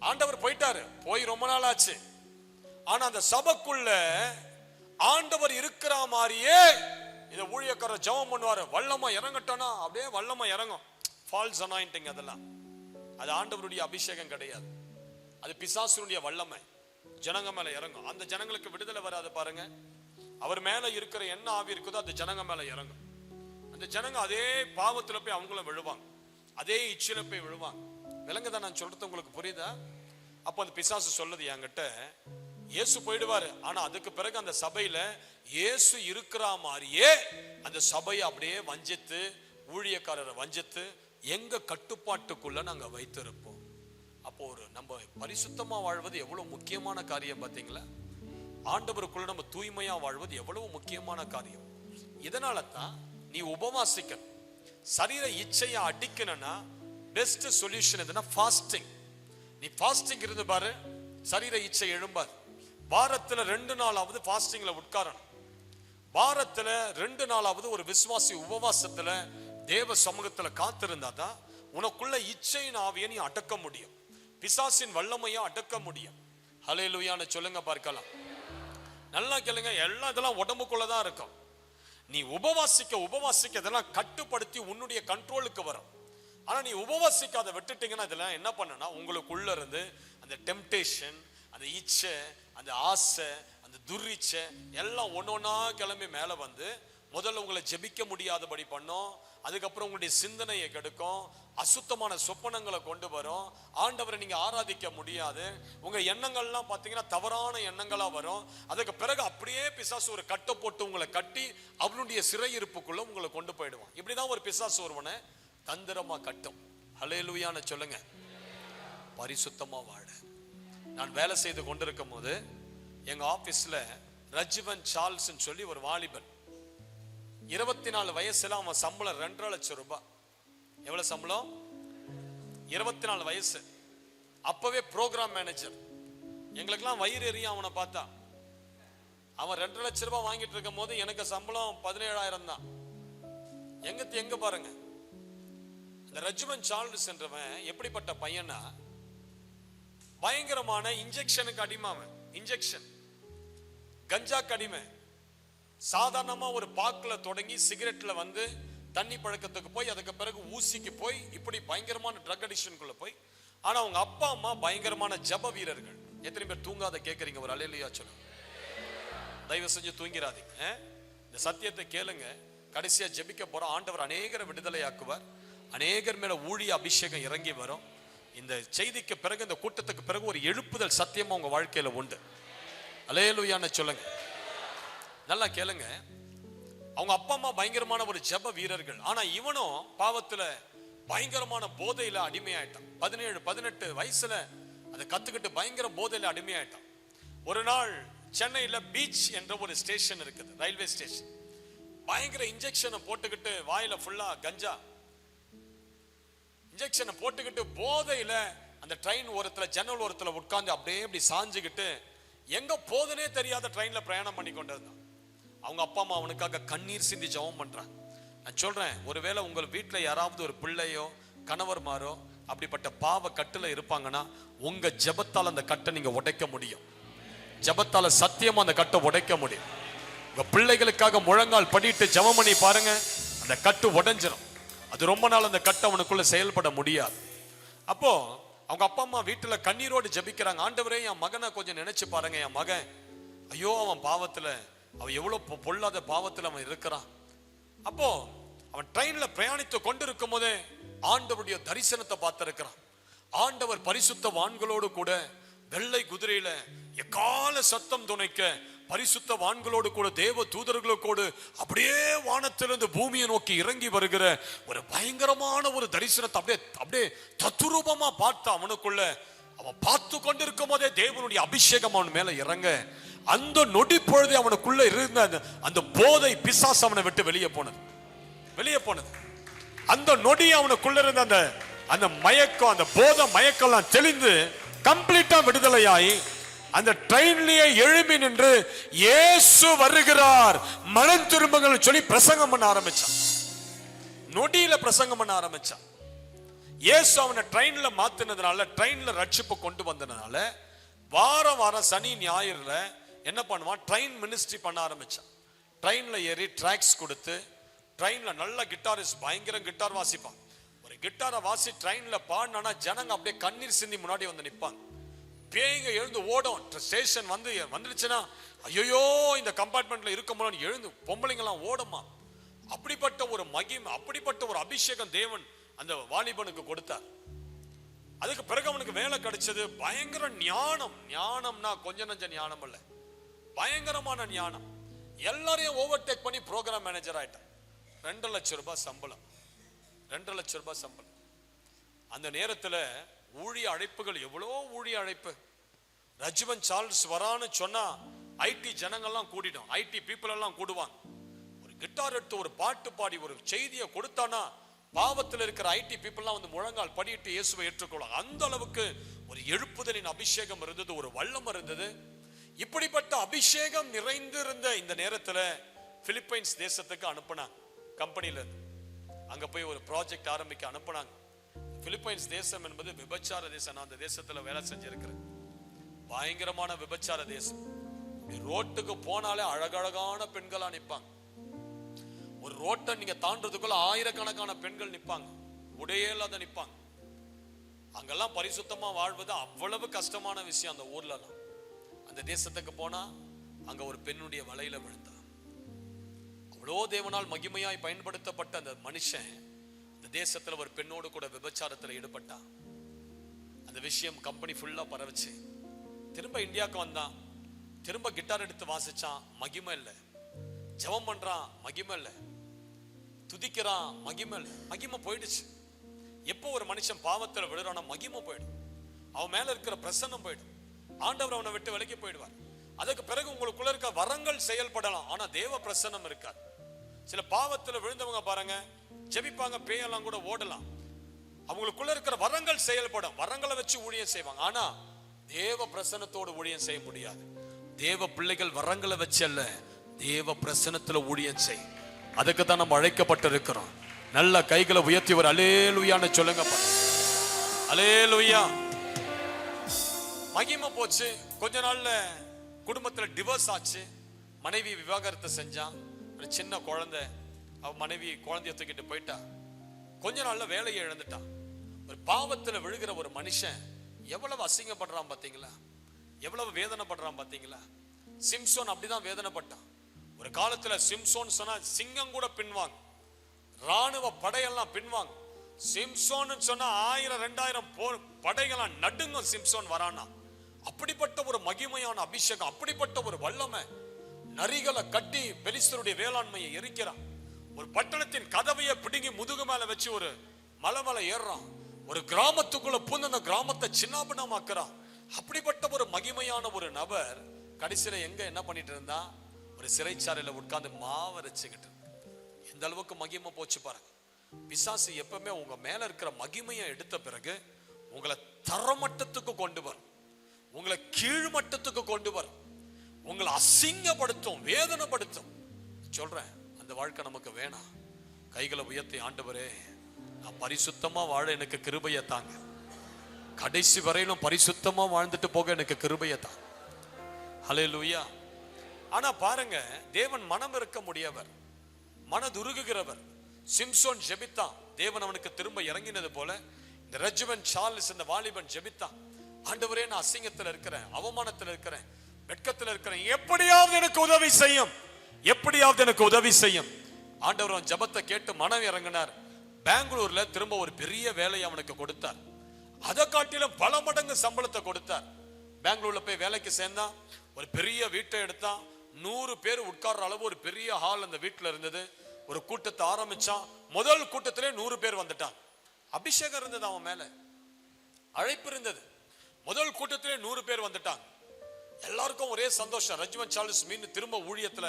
ஆண்டவர் போயிட்டாரு, போய் ரொம்ப நாள் ஆச்சு. ஆனா அந்த சபைக்குள்ள ஆண்டவர் இருக்கிற மாதிரியே இந்த ஊழியக்காரர் ஜெபம் பண்ணுவாரு, வல்லமா இறங்கட்டனா அப்படியே வல்லமா இறங்கும். ஃபால்ஸ் அனாயிண்டிங், அதெல்லாம் அது ஆண்டவருடைய அபிஷேகம் கிடையாது. அது பிசாசுடைய வல்லமை ஜனங்க மேல இறங்கும். அந்த ஜனங்களுக்கு விடுதலை வராது பாருங்க. அவர் மேல இருக்கிற என்ன ஆவி இருக்குதோ அந்த ஜனங்க மேல இறங்கும். அந்த ஜனங்க அதே பாவத்துல போய் அவங்களும் விழுவாங்க, அதே இச்சையில போய் விழுவாங்க. விலங்குதான் நான் சொல்றது உங்களுக்கு புரியுதா? அப்ப அந்த பிசாசு சொல்லுது என்கிட்ட, இயேசு போயிடுவாரு, ஆனா அதுக்கு பிறகு அந்த சபையில இயேசு இருக்கிற மாதிரியே அந்த சபையை அப்படியே வஞ்சித்து, ஊழியக்காரரை வஞ்சித்து எங்க கட்டுப்பாட்டுக்குள்ள நாங்க வைத்திருப்போம். அப்போ ஒரு நம்ம பரிசுத்தமா வாழ்வது எவ்வளவு முக்கியமான காரியம் பாத்தீங்களா? ஆண்டவருக்குள்ள நம்ம தூய்மையா வாழ்வது எவ்வளவு முக்கியமான காரியம். இதனால தான் நீ உபவாசிக்கணும். சரீர இச்சையை அடிக்கணும்னா பெஸ்ட் சொல்யூஷன் எதுனா ஃபாஸ்டிங். நீ ஃபாஸ்டிங் இருந்து பாரு, சரீர இச்சை எழும்பாது. வாரத்துல 2 நாளாவது ஃபாஸ்டிங்ல உட்காரணும். வாரத்துல 2 நாளாவது ஒரு விசுவாசி உபவாசத்துல தேவ சமூகத்துல காத்திருந்தா தான் உனக்குள்ள இச்சையின் ஆவியை நீ அடக்க முடியும், பிசாசின் வல்லமையை அடக்க முடியும். ஹல்லேலூயான்னு சொல்லுங்க பார்க்கலாம். நல்லா கேளுங்க, எல்லாம் இதெல்லாம் உடம்புக்குள்ளதான் இருக்கும். நீ உபவாசிக்க இதெல்லாம் கட்டுப்படுத்தி உன்னுடைய கண்ட்ரோலுக்கு வரும். ஆனா நீ உபவாசிக்காத விட்டுட்டீங்கன்னா இதெல்லாம் என்ன பண்ணனா, உங்களுக்குள்ள இருந்து அந்த டெம்டேஷன், அந்த இச்சை, அந்த ஆசை, அந்த துர்ரிச்சை எல்லாம் ஒன்னொன்னா கிளம்பி மேல வந்து முதல்ல உங்களை ஜெபிக்க முடியாதபடி பண்ணும். அதுக்கப்புறம் உங்களுடைய சிந்தனையை கெடுக்கும், அசுத்தமான சொப்பனங்களை கொண்டு வரும். ஆண்டவரை நீங்க ஆராதிக்க முடியாது. உங்க எண்ணங்கள்லாம் பாத்தீங்கன்னா தவறான எண்ணங்களா வரும். அதுக்கு பிறகு அப்படியே பிசாசு ஒரு கட்டை போட்டு உங்களை கட்டி அவனுடைய சிறையிருப்புக்குள்ள உங்களை கொண்டு போயிடுவான். இப்படிதான் ஒரு பிசாசு ஒருவனை தந்திரமா கட்டும். ஹல்லேலூயான்னு சொல்லுங்க. பரிசுத்தமா வாழ நான் வேலை செய்து கொண்டிருக்கும் போது எங்க ஆபீஸ்ல ரஜ்வன் சார்ல்ஸ் சொல்லி ஒரு வாலிபன், 24 வயசுல அவன் சம்பளம் 2.5 லட்சம் ரூபாய். எவ்வளவு சம்பளம்? 24 வயசு. அப்பவே ப்ரோக்ராம் மேனேஜர். எங்களுக்கெல்லாம் வயிறு எரியும் அவனை பார்த்தா. அவன் 2.5 லட்சம் ரூபாய் வாங்கிட்டு இருக்கும் போது எனக்கு சம்பளம் 17,000 தான். எங்க பாருங்க. இந்த ரஜ்வன் சார்ல்ஸ் என்றவன் எப்படிப்பட்ட பையனா, பயங்கரமான இன்ஜெக்ஷனுக்கு அடிமை. அவன் இன்ஜெக்ஷன், கஞ்சாக்கு அடிமை. சாதாரணமா ஒரு பாக்குல தொடங்கி சிகரெட்ல வந்து தண்ணி பழக்கத்துக்கு போய் அதுக்கு பிறகு ஊசிக்கு போய் இப்படி பயங்கரமான ட்ரக் அடிக்ஷனுக்குள்ள போய் ஆனா அவங்க அப்பா அம்மா பயங்கரமான ஜப வீரர்கள். எத்தனை பேர் தூங்காத கேட்கறீங்க? ஒரு அல்லேலூயா சொல்லுங்க. தயவு செஞ்சு தூங்கிறாதீங்க. இந்த சத்தியத்தை கேளுங்க. கடைசியா ஜெபிக்க போற ஆண்டவர் அநேகரை விடுதலையாக்குவார். அநேகர் மேல ஊழிய அபிஷேகம் இறங்கி வரும். இந்த செய்திக்கு பிறகு, இந்த கூட்டத்துக்கு பிறகு ஒரு எழுப்புதல் சத்தியமா உங்க வாழ்க்கையில உண்டு. அல்லேலூயான்னு சொல்லுங்க. நல்லா கேளுங்க. அவங்க அப்பா அம்மா பயங்கரமான ஒரு ஜெப வீரர்கள். ஆனா இவனும் பாவத்துல பயங்கரமான போதையில அடிமையாயிட்டான். 17-18 வயசுல அதை கத்துக்கிட்டு பயங்கர போதையில அடிமையாயிட்டான். ஒரு நாள் சென்னையில பீச் என்ற ஒரு ஸ்டேஷன் இருக்குது, ரயில்வே ஸ்டேஷன். பயங்கர இன்ஜெக்ஷனை போட்டுக்கிட்டு, வாயில ஃபுல்லா கஞ்சா இன்ஜெக்ஷனை போட்டுக்கிட்டு போதையில அந்த ட்ரெயின் ஓரத்துல, ஜன்னல் ஓரத்துல உட்கார்ந்து அப்படியே இப்படி சாஞ்சுக்கிட்டு எங்க போதுனே தெரியாத ட்ரெயின்ல பிரயாணம் பண்ணி கொண்டிருந்தான். அவங்க அப்பா அம்மா அவனுக்காக கண்ணீர் சிந்தி ஜெபம் பண்றாங்க. நான் சொல்றேன், ஒருவேளை உங்கள் வீட்டுல யாராவது ஒரு பிள்ளையோ கணவர்மாரோ அப்படிப்பட்ட பாவ கட்டுல இருப்பாங்கன்னா, உங்க ஜெபத்தால் அந்த கட்டை நீங்க உடைக்க முடியும். ஜெபத்தால சத்தியமா அந்த கட்டை உடைக்க முடியும். உங்க பிள்ளைகளுக்காக முழங்கால் படிட்டு ஜெபம் பண்ணி பாருங்க, அந்த கட்டு உடைஞ்சிரும். அது ரொம்ப நாள் அந்த கட்டை அவனுக்குள்ள செயல்பட முடியாது. அப்போ அவங்க அப்பா அம்மா வீட்டுல கண்ணீரோடு ஜெபிக்கிறாங்க. ஆண்டவரே, என் மகனை கொஞ்சம் நினைச்சு பாருங்க. என் மகன், ஐயோ அவன் பாவத்துல, அவன் எவ்வளவு பொல்லாத பாவத்துல அவன் இருக்கிறான். அப்போ அவன் ட்ரெயின்ல பிரயாணித்து கொண்டிருக்கும் போதே ஆண்டவருடைய தரிசனத்தை பார்த்திருக்கிறான். ஆண்டவர் பரிசுத்த வான்களோடு கூட வெள்ளை குதிரையில எக்கால சத்தம் துணைக்க பரிசுத்த வான்களோடு கூட தேவ தூதர்களோடு அப்படியே வானத்திலிருந்து பூமியை நோக்கி இறங்கி வருகிற ஒரு பயங்கரமான ஒரு தரிசனத்தை அப்படியே தத்துரூபமா பார்த்த அவனுக்குள்ள, அவன் பார்த்து கொண்டிருக்கும் போதே தேவனுடைய அபிஷேகம் அவன் மேல இறங்க, அந்த நொடி பொழுதே அவனுக்குள்ள இருந்த அந்த போதை பிசாசு அவனை விட்டு வெளியே போனது. அந்த நொடி அவனுக்குள்ள இருந்த அந்த மயக்கம், அந்த போதை மயக்கம் தெளிந்து கம்ப்ளீட்டா விடுதலையாய் அந்த ட்ரெயின்லயே எழுப்பி நின்று இயேசு வருகிறார், மனம் திரும்புங்கள் சொல்லி பிரசங்கம் பண்ண ஆரம்பிச்சான். நொடியில பிரசங்கம் பண்ண ஆரம்பிச்சான். இயேசு அவனை ட்ரெயின்ல மாத்தினதுனால, ட்ரெயின்ல ரட்சிப்பு கொண்டு வந்ததுனால, வாரம் சனி ஞாயிறுல என்ன பண்ணுவான், ட்ரெயின் மினிஸ்ட்ரி பண்ண ஆரம்பிச்சான். ட்ரெயின்ல ஏறி டிராக்ஸ் கொடுத்து, ட்ரெயின்ல நல்ல கிட்டாரிஸ்ட் பயங்கர கிட்டார் வாசிப்பான். ஒரு கிட்டாரை வாசி ட்ரெயின்ல பாடினா ஜனங்க அப்படியே கண்ணீர் சிந்தி முன்னாடி வந்து நிற்பாங்க. பேய்ங்க எழுந்து ஓடும். ஸ்டேஷன் வந்துடுச்சுன்னா, ஐயோ இந்த கம்பார்ட்மெண்ட்ல இருக்க முடியும் எழுந்து பொம்பளைங்கெல்லாம் ஓடுமா. அப்படிப்பட்ட ஒரு மகிமை, அப்படிப்பட்ட ஒரு அபிஷேகம் தேவன் அந்த வாலிபனுக்கு கொடுத்தார். அதுக்கு பிறகு அவனுக்கு வேலை கிடைச்சது. பயங்கர ஞானம்னா கொஞ்ச நஞ்ச ஞானம் இல்ல, பயங்கரமான ஞானம். எல்லாரையும் ஓவர்டேக் பண்ணி ப்ரோக்ராம் மேனேஜர் ஆயிட்டான். 2 லட்சம் ரூபாய் சம்பளம். 2 லட்சம் ரூபாய் சம்பளம். அந்த நேரத்துல ஊழிய அழைப்புகள், எவ்வளோ ஊழிய அழைப்பு. ரஜ்வன் சார்ல்ஸ் வரான்னு சொன்னா ஐடி ஜனங்கள்லாம் கூடிடும், ஐடி பீப்புள் எல்லாம் கூடுவாங்க. ஒரு கிட்டார் எடுத்து ஒரு பாட்டு பாடி ஒரு செய்தியை கொடுத்தானா பாவத்தில் இருக்கிற ஐடி பீப்புள்லாம் வந்து முழங்கால் படிட்டு இயேசுவை ஏற்றுக்கொள்வாங்க. அந்த அளவுக்கு ஒரு எழுப்புதலின் அபிஷேகம் இருந்தது, ஒரு வல்லம் இருந்தது. இப்படிப்பட்ட அபிஷேகம் நிறைந்திருந்த இந்த நேரத்துல பிலிப்பைன்ஸ் தேசத்துக்கு அனுப்புனாங்க. கம்பெனில இருந்து அங்க போய் ஒரு ப்ராஜெக்ட் ஆரம்பிக்க அனுப்புனாங்க. பிலிப்பைன்ஸ் தேசம் என்பது விபச்சார தேசம். நான் அந்த தேசத்துல வேலை செஞ்சிருக்கிறேன். பயங்கரமான விபச்சார தேசம். ரோட்டுக்கு போனாலே அழகழகான பெண்களா நிப்பாங்க. ஒரு ரோட்டை நீங்க தாண்டறதுக்குள்ள ஆயிரக்கணக்கான பெண்கள் நிப்பாங்க, உடையே இல்லாத நிப்பாங்க. அங்கெல்லாம் பரிசுத்தமா வாழ்வது அவ்வளவு கஷ்டமான விஷயம். அந்த ஊர்ல எல்லாம், அந்த தேசத்துக்கு போனா அங்க ஒரு பெண்ணுடைய வலையில விழுந்தா. அவ்வளோ தேவனால் மகிமையாய் பயன்படுத்தப்பட்ட அந்த மனுஷன் இந்த தேசத்துல ஒரு பெண்ணோடு கூட விபச்சாரத்துல ஈடுபட்டான். அந்த விஷயம் கம்பெனி ஃபுல்லா பரவச்சு. திரும்ப இந்தியாவுக்கு வந்தான். திரும்ப கிட்டார் எடுத்து வாசிச்சான், மகிமை இல்லை. ஜெபம் பண்றான், மகிமை இல்லை. துதிக்கிறான், மகிமை இல்லை. மகிமை போயிடுச்சு. எப்போ ஒரு மனுஷன் பாவத்துல விழுறானா மகிமை போயிடும், அவன் மேல இருக்கிற பிரசன்னம் போயிடும், ஆண்டவர் அவனை விட்டு விலகி போயிடுவார். அதுக்கு பிறகு உங்களுக்குள்ள இருக்க வரங்கள் செயல்படலாம், ஆனா தேவ பிரசன்னம் இருக்காது. சில பாவத்துல விழுந்தவங்க பாருங்க, ஜெபிப்பாங்க, பேயெல்லாம் கூட ஓடலாம். அவங்களுக்குள்ள இருக்கிற வரங்கள் செயல்படும், வரங்களை வச்சு ஊழியம் செய்வாங்க. ஆனா தேவ பிரசன்னத்தோடு ஊழியம் செய்ய முடியாது. தேவ பிள்ளைகள் வரங்களை வச்சு அல்ல, தேவ பிரசன்னத்துல ஊழியம் செய். அதுக்கு தான் நம்ம அழைக்கப்பட்டிருக்கிறோம். நல்ல கைகளை உயர்த்தி ஒரு அல்லேலூயான்னு சொல்லுங்க. அல்லேலூயா. மகிமை போச்சு. கொஞ்ச நாள்ல குடும்பத்துல டிவோர்ஸ் ஆச்சு. மனைவி விவாகரத்தை செஞ்சான். ஒரு சின்ன குழந்தை, அவ மனைவி குழந்தைய தூக்கிட்டு போயிட்டா. கொஞ்ச நாள்ல வேலையை இழந்துட்டான். ஒரு பாவத்துல விழுகிற ஒரு மனுஷன் எவ்வளவு அசிங்கப்படுறான் பாத்தீங்களா, எவ்வளவு வேதனைப்படுறான் பாத்தீங்களா. சிம்சோன் அப்படிதான் வேதனைப்பட்டான். ஒரு காலத்துல சிம்சோன் சொன்னா சிங்கம் கூட பின்வாங்க, ராணுவ படையெல்லாம் பின்வாங்க. சிம்சோன் சொன்னா 1000-2000 படைகளாம் நடுங்கும். சிம்சோன் வரானா, அப்படிப்பட்ட ஒரு மகிமையான அபிஷேகம், அப்படிப்பட்ட ஒரு வல்லமை. நரிகளை கட்டி பெலிஸ்தருடைய வேளாண்மையை எரிக்கிறான். ஒரு பட்டணத்தின் கதவையை பிடுங்கி முதுகு மேல வச்சு ஒரு மலை ஏறான். ஒரு கிராமத்துக்குள்ள பூந்து அந்த கிராமத்தை சின்னாபின்னமாக்குறான். அப்படிப்பட்ட ஒரு மகிமையான ஒரு நபர் கடைசியில எங்க என்ன பண்ணிட்டு இருந்தா, ஒரு சிறைச்சாலையில உட்கார்ந்து மாவரைச்சுக்கிட்டு. எந்த அளவுக்கு மகிமை போச்சு பாருங்க. பிசாசு எப்பவுமே உங்க மேல இருக்கிற மகிமையை எடுத்த பிறகு உங்களை தரமட்டத்துக்கு கொண்டு வரும், உங்களை கீழ்மட்டத்துக்கு கொண்டு வரும், உங்களை அசிங்கப்படுத்தும், வேதனைப்படுத்தும். சொல்றேன், அந்த வாழ்க்கை நமக்கு வேணாம். கைகளை உயர்த்தி, ஆண்டவரே நான் பரிசுத்தமா வாழ எனக்கு கிருபையை தாங்க, கடைசி வரையிலும் பரிசுத்தமா வாழ்ந்துட்டு போக எனக்கு கிருபையை தாங்க. ஹல்லேலூயா. ஆனா பாருங்க, தேவன் மனம் இருக்க முடியவர், மனதுருகுகிறவர். சிம்சோன் ஜெபித்தான், தேவன் அவனுக்கு திரும்ப இறங்கினது போல இந்த ரெஜிமென்ட் சார்ல்ஸ் இந்த வாலிபன் ஜெபித்தான். ஆண்டவரே நான் அசிங்கத்தில் இருக்கிறேன், அவமானத்தில் இருக்கிறேன், வெட்கத்தில் இருக்கிறேன், எப்படியாவது எனக்கு உதவி செய்யும், எப்படியாவது எனக்கு உதவி செய்யும். ஆண்டவர் அவன் ஜெபத்தை கேட்டு மனம் இறங்கினார். பெங்களூர்ல திரும்ப ஒரு பெரிய வேலையை அவனுக்கு கொடுத்தார். அதை காட்டிலும் பல மடங்கு சம்பளத்தை கொடுத்தார். பெங்களூர்ல போய் வேலைக்கு சேர்ந்தான். ஒரு பெரிய வீட்டை எடுத்தான். 100 பேர் உட்கார்ற அளவு ஒரு பெரிய ஹால் அந்த வீட்டுல இருந்தது. ஒரு கூட்டத்தை ஆரம்பிச்சான். முதல் கூட்டத்திலே 100 பேர் வந்துட்டான். அபிஷேகம் இருந்தது அவன் மேல, அழைப்பு இருந்தது. முதல் கூட்டத்திலே 100 பேர் வந்துட்டாங்க. எல்லாருக்கும் ஒரே சந்தோஷம், ரெஜிமென்ட் சார்ல்ஸ் மீன் திரும்ப ஊழியத்துல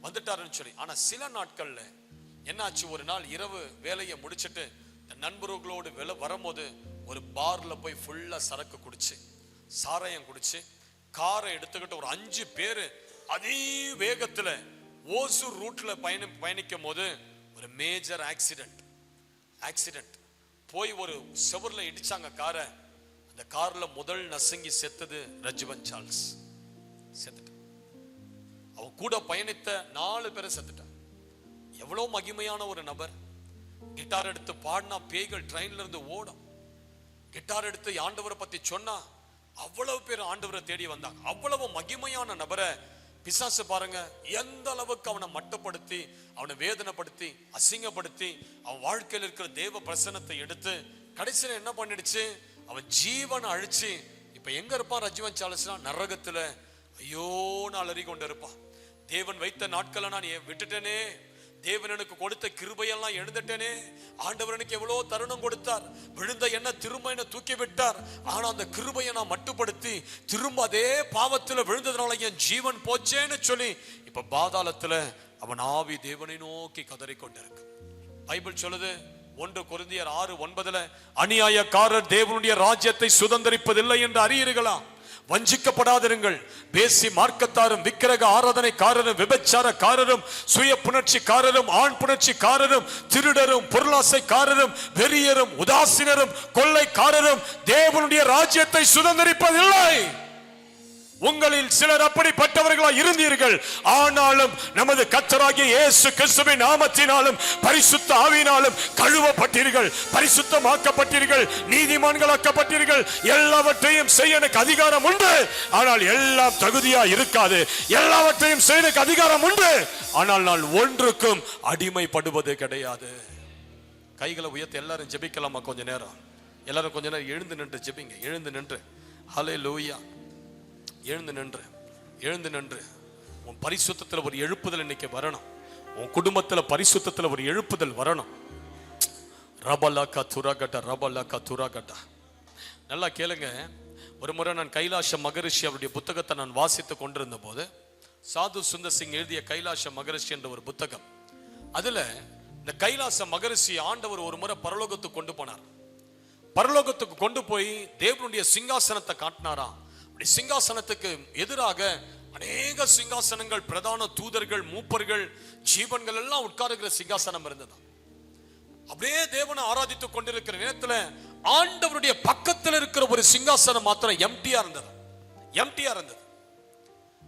வந்துட்டாருன்னு சொல்லி. ஆனா சில நாட்கள்ல என்னாச்சு, ஒரு நாள் இரவு வேலையை முடிச்சிட்டு நண்பர்களோடு வரும்போது ஒரு பார்ல போய் ஃபுல்லா சரக்கு குடிச்சு, சாராயம் குடிச்சு, காரை எடுத்துக்கிட்டு ஒரு 5 பேரு அதே வேகத்துல ஓசூர் ரூட்ல பயணிக்கும் போது ஒரு மேஜர் ஆக்சிடென்ட் போய் ஒரு செவர்ல இடிச்சாங்க காரை. அந்த கார்ல முதல் நசுங்கி செத்தது ரெஜிமென்ட் சார்ல்ஸ். செத்துட்டான். அவன் கூட பயணித்த 4 பேரை செத்துட்டான். எவ்வளவு மகிமையான ஒரு நபர். கிட்டார் எடுத்து பாடினா பேய்கள் ட்ரெயின்ல இருந்து ஓடும். கிட்டார் எடுத்து ஆண்டவரை பத்தி சொன்னா அவ்வளவு பேர் ஆண்டவரை தேடி வந்தாங்க. அவ்வளவு மகிமையான நபரை பிசாசு பாருங்க எந்த அளவுக்கு அவனை மட்டப்படுத்தி, அவனை வேதனைப்படுத்தி, அசிங்கப்படுத்தி, அவன் வாழ்க்கையில் இருக்கிற தேவ பிரசன்னத்தை எடுத்து கடைசியில என்ன பண்ணிடுச்சு, அவன் ஜீவனை அழிச்சு இப்ப எங்க இருப்பான் ரெஜிமென்ட் சார்ல்ஸ்னா, நரகத்துல ஐயோ அலறி கொண்டு இருப்பான். தேவன் வைத்த நாட்களை நான் விட்டுட்டேனே, தேவன் எனக்கு கொடுத்த கிருபையெல்லாம் எழுந்துட்டேனே, ஆண்டவர் எனக்கு எவ்வளவு தருணம் கொடுத்தார், விழுந்த என்ன திரும்ப என்ன தூக்கி விட்டார், ஆனா அந்த கிருபையை நான் மட்டுப்படுத்தி திரும்ப அதே பாவத்துல விழுந்ததுனால என் ஜீவன் போச்சேன்னு சொல்லி இப்ப பாதாளத்துல அவன் ஆவி தேவனை நோக்கி கதறிக்கொண்டிருக்கு. பைபிள் சொல்லுது 1 கொரிந்தியர் 6:9 அநியாயக்காரர் தேவனுடைய ராஜ்யத்தை சுதந்தரிப்பதில்லை என்று அறியீர்களா? வஞ்சிக்கப்படாதிருங்கள். பேசி மார்க்கத்தாரும், விக்கிரக ஆராதனைக்காரரும், விபச்சாரக்காரரும், சுய புணர்ச்சிக்காரரும், ஆண் புணர்ச்சிக்காரரும், திருடரும், பொருளாசைக்காரரும், வெறியரும், உதாசீனரும், கொள்ளைக்காரரும் தேவனுடைய ராஜ்யத்தை சுதந்தரிப்பதில்லை. உங்களில் சிலர் அப்படிப்பட்டவர்களா இருந்தீர்கள். ஆனாலும் நமது கர்த்தராகிய இயேசு கிறிஸ்துவின் நாமத்தினாலும் பரிசுத்த ஆவியினாலும் கழுவப்பட்டீர்கள், பரிசுத்தமாக்கப்பட்டீர்கள், நீதிமான்களாக்கப்பட்டீர்கள். எல்லாவற்றையும் செய்ய எனக்கு அதிகாரம் உண்டு, ஆனால் எல்லாம் தகுதியா இருக்காது. எல்லாவற்றையும் செய்ய எனக்கு அதிகாரம் உண்டு, ஆனால் நான் ஒன்றுக்கும் அடிமைப்படுவது கிடையாது. கைகளை உயர்த்தி எல்லாரும் ஜெபிக்கலாமா? கொஞ்ச நேரம் எல்லாரும் கொஞ்ச நேரம் எழுந்து நின்று ஜெபிங்க. எழுந்து நின்று ஹல்லேலூயா. எழுந்து நின்று உன் பரிசுத்தத்துல ஒரு எழுப்புதல் இன்னைக்கு வரணும். உன் குடும்பத்துல பரிசுத்தத்துல ஒரு எழுப்புதல் வரணும். ரபலக துரகட. நல்லா கேளுங்க. ஒரு முறை நான் கைலாச மகரிஷி அவருடைய புத்தகத்தை நான் வாசித்து கொண்டிருந்த போது, சாது சுந்தர் சிங் எழுதிய கைலாச மகரிஷி என்ற ஒரு புத்தகம், அதுல இந்த கைலாச மகரிஷி ஆண்டவர் ஒரு முறை பரலோகத்துக்கு கொண்டு போனார். பரலோகத்துக்கு கொண்டு போய் தேவனுடைய சிங்காசனத்தை காட்டினாரா. சிங்காசனத்துக்கு எதிராக அநேக சிங்காசனங்கள், பிரதான தூதர்கள், மூப்பர்கள், ஜீவன்கள் எல்லாம் உட்காருகிற சிங்காசனம் இருந்தது. அப்படியே தேவனை ஆராதித்துக் கொண்டிருக்கிற நேரத்துல ஆண்டவருடைய பக்கத்தில் இருக்கிற ஒரு சிங்காசனம் மாத்திரம் எம்டியா இருந்தது.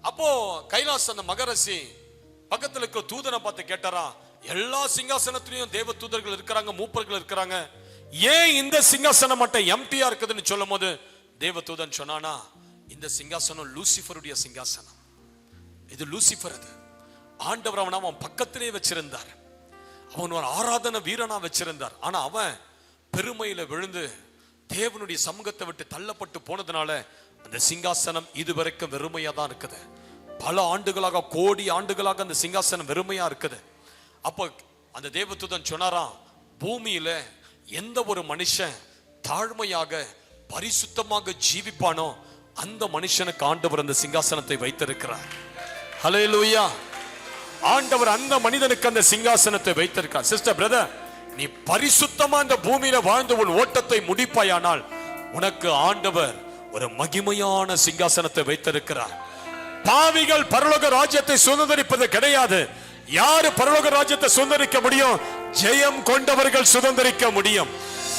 அப்போ கைலாச அந்த மகரிஷி பக்கத்தில் இருக்கிற தூதனை பார்த்து கேட்டாரா, எல்லா சிங்காசனத்திலையும் தேவ தூதர்கள் இருக்கிறாங்க, மூப்பர்கள் இருக்கிறாங்க, ஏன் இந்த சிங்காசனம் மட்டும் எம்டியா இருக்குதுன்னு சொல்லும் போது தேவதூதன் சொன்னானா, இந்த சிங்காசனம் லூசிஃபருடைய சிங்காசனம். இது லூசிஃபர். அது ஆண்டவர் அவன் பக்கத்திலே வச்சிருந்தார். அவன் ஒரு ஆராதன வீரனா வச்சிருந்தார். ஆனா அவன் பெருமையில விழுந்து தேவனுடைய சமூகத்தை விட்டு தள்ளப்பட்டு போனதுனால அந்த சிங்காசனம் இதுவரைக்கும் வெறுமையா தான் இருக்குது. பல ஆண்டுகளாக, கோடி ஆண்டுகளாக அந்த சிங்காசனம் வெறுமையா இருக்குது. அப்போ அந்த தேவதூதன் சொன்னாராம், பூமியில எந்த ஒரு மனுஷன் தாழ்மையாக பரிசுத்தமாக ஜீவிப்பானோ அந்த மனுஷனுக்கு ஆண்டவர் அந்த சிங்காசனத்தை வைத்திருக்கிறார். ஹல்லேலூயா. ஆண்டவர் அந்த மனிதனுக்கு அந்த சிங்காசனத்தை வைத்திருக்கார். சிஸ்டர், பிரதர், நீ பரிசுத்தமா இந்த பூமியில வாழ்ந்து உன் ஓட்டத்தை முடிப்பாயானால் உனக்கு ஆண்டவர் ஒரு மகிமையான சிங்காசனத்தை வைத்திருக்கிறார். பாவிகள் பரலோக ராஜ்யத்தை சுதந்தரிப்பது கிடையாது. யாரு பரலோக ராஜ்யத்தை சுதந்தரிக்க முடியும்? ஜெயம் கொண்டவர்கள் சுதந்தரிக்க முடியும்.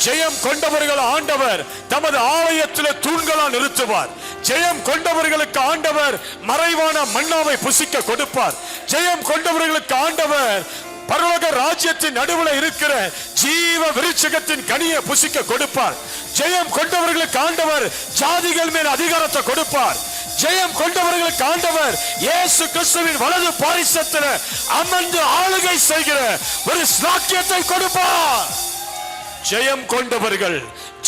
ஜெயம் கொண்டவர்கள் ஆண்டவர் தமது ஆலயத்தில் தூண்களால் நிறுத்துவார். ஜெயம் கொண்டவர்களுக்கு ஆண்டவர் மறைவான மன்னாவை புசிக்க கொடுப்பார். ஜெயம் கொண்டவர்களுக்கு ஆண்டவர் பரலோக ராஜ்யத்தின் நடுவில் இருக்கிற ஜீவ விருட்சகத்தின் கனியை புசிக்க கொடுப்பார். ஜெயம் கொண்டவர்களுக்கு ஆண்டவர் ஜாதிகள் மேல் அதிகாரத்தை கொடுப்பார். ஜெயம் கொண்டவர்களுக்கு ஆண்டவர் இயேசு கிறிஸ்துவின் வலது பாரிசத்தில் அமர்ந்து ஆளுகை செய்கிற ஒரு ஸ்லாக்கியத்தை கொடுப்பார். ஜெயம் கொண்டவர்கள்,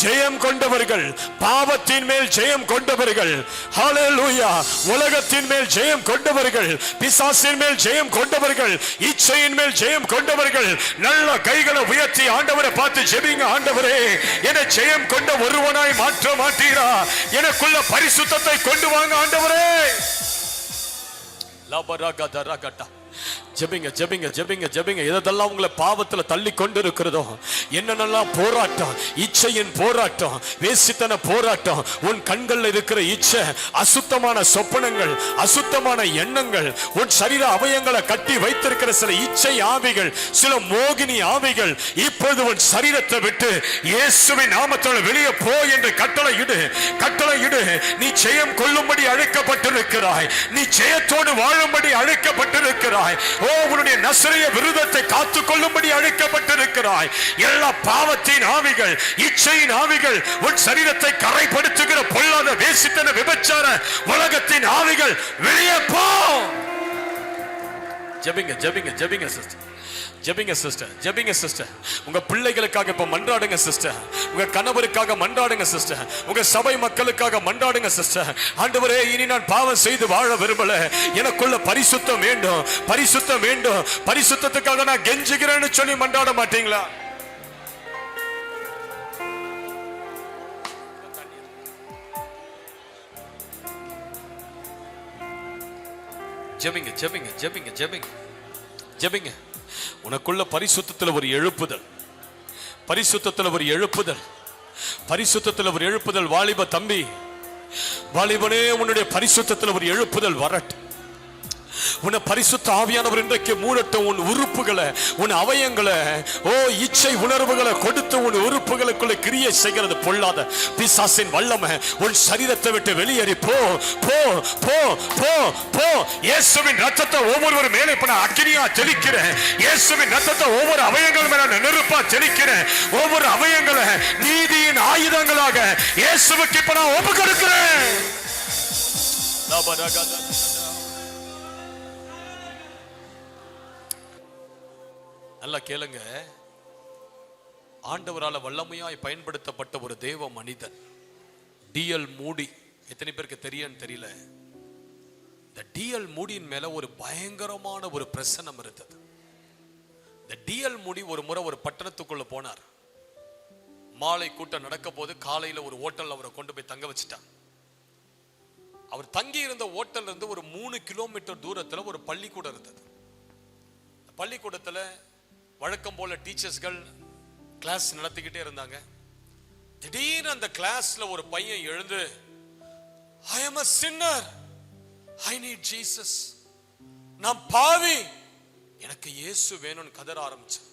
ஜெயம் கொண்டவர்கள், பாவத்தின் மேல் ஜெயம் கொண்டவர்கள், ஹல்லேலூயா, உலகத்தின் மேல் ஜெயம் கொண்டவர்கள், பிசாசின் மேல் ஜெயம் கொண்டவர்கள், இச்சையின் மேல் ஜெயம் கொண்டவர்கள், நல்ல கைகளை உயர்த்தி ஆண்டவரை பார்த்து ஜெபிங்க. ஆண்டவரே, என்னை ஜெயம் கொண்ட ஒருவனாய் மாற்ற மாட்டீரா? எனக்குள்ள பரிசுத்தத்தை கொண்டு வாங்க ஆண்டவரே. லபரகதரகட ஜெபிங்க, ஜெபிங்க, ஜெபிங்க, ஜெபிங்க. எதெல்லாம் உங்களை பாவத்துல தள்ளி கொண்டு இருக்கிறதோ, என்னென்னலாம் போராட்டம், இச்சையின் போராட்டம், வேசித்தன போராட்டம், உன் கண்கள்ல இருக்கிற இச்சை, அசுத்தமான சொப்பனங்கள், அசுத்தமான எண்ணங்கள், உன் சரீர அவயங்களை கட்டி வைத்திருக்கிற சில இச்சை ஆவிகள், சில மோகினி ஆவிகள், இப்பொழுது உன் சரீரத்தை விட்டு இயேசுவின் நாமத்தால் வெளியே போ என்று கட்டளை இடு, கட்டளை இடு. நீ ஜெயம் கொள்ளும்படி அழைக்கப்பட்டிருக்கிறாய். நீ ஜெயத்தோடு வாழும்படி அழைக்கப்பட்டிருக்கிறாய். ஓ, உன்னுடைய நசரேய விருதத்தை காத்துக் கொள்ளும்படி அழைக்கப்பட்டிருக்கிறாய். எல்லா பாவத்தின் ஆவிகள், இச்சையின் ஆவிகள், உன் சரீரத்தை கரைப்படுத்துகிற பொல்லாத வேசித்தன விபச்சார உலகத்தின் ஆவிகள் வெளியே போ. ஜெபிங்க, ஜெபிங்க, ஜெபிங்க சிஸ்டர், ஜெபிங்க சிஸ்டர், ஜெபிங்க சிஸ்டர். உங்க பிள்ளைகளுக்காக இப்ப மன்றாடுங்க சிஸ்டர். உங்க கணவருக்காக மன்றாடுங்க சிஸ்டர். உங்க சபை மக்களுக்காக மன்றாடுங்க சிஸ்டர். ஆண்டவரே, இனி நான் பாவம் செய்து வாழ விரும்பல. எனக்குள்ள பரிசுத்தம் வேண்டும், பரிசுத்தம் வேண்டும். பரிசுத்தத்துக்காக நான் கெஞ்சுகிறேன்னு சொல்லி மன்றாட மாட்டீங்களா? ஜெபிங்க, ஜெபிங்க, ஜெபிங்க, ஜெபிங்க, ஜெபிங்க. உனக்குள்ள பரிசுத்தத்தில் ஒரு எழுப்புதல், பரிசுத்தத்தில் ஒரு எழுப்புதல், பரிசுத்தத்தில் ஒரு எழுப்புதல். வாலிப தம்பி, வாலிபனே, உன்னுடைய பரிசுத்தத்தில் ஒரு எழுப்புதல் வரட்டும். உன்னை பரிசுத்த ஆவியானவர் இன்றைக்கு மூடட்டும். உன் உறுப்புகளை, உன் அவயங்களை, ஓ, இச்சை உணர்வுகளை கொடுத்து உன் உறுப்புகளுக்குள்ள கிரியை செய்கிறது பொல்லாத பிசாசின் வல்லமை உன் சரீரத்தை விட்டு வெளியேறி போ, போ, போ, போ, போ. இயேசுவின் ரத்தத்தை ஒவ்வொரு மேலே இப்ப நான் அக்கினியா தெளிக்கிறேன். இயேசுவின் ரத்தத்தை ஒவ்வொரு அவயங்கள் மேல நெருப்பா தெளிக்கிறேன். ஒவ்வொரு அவயங்களை நீதியின் ஆயுதங்களாக இயேசுவுக்கு இப்ப நான் ஒப்பு கொடுக்கிறேன். நல்லா கேளுங்க. ஆண்டவரால வல்லமையாய் பயன்படுத்தப்பட்ட ஒரு தேவ மனிதன் D.L. மூடி. எத்தனை பேருக்கு தெரியும்னு தெரியல. இந்த D.L. மூடியின் மேல ஒரு பயங்கரமான ஒரு பிரசன்னம் இருந்தது. இந்த D.L. மூடி ஒரு முறை ஒரு பட்டணத்துக்குள்ள போனார். மாலை கூட்டம் நடக்க போது காலையில ஒரு ஹோட்டல் அவரை கொண்டு போய் தங்க வச்சுட்டான். அவர் தங்கி இருந்த ஹோட்டல் இருந்து ஒரு 3 கிலோமீட்டர் தூரத்துல ஒரு பள்ளிக்கூடம் இருந்தது. பள்ளிக்கூடத்துல வழக்கம் போல டீச்சர்ஸ்கள் கிளாஸ் நடத்திக்கிட்டே இருந்தாங்க. திடீர்னு அந்த கிளாஸ்ல ஒரு பையன் எழுந்து, I am a sinner, I need Jesus, நான் பாவி, எனக்கு இயேசு வேணும்னு கதற ஆரம்பிச்சான்.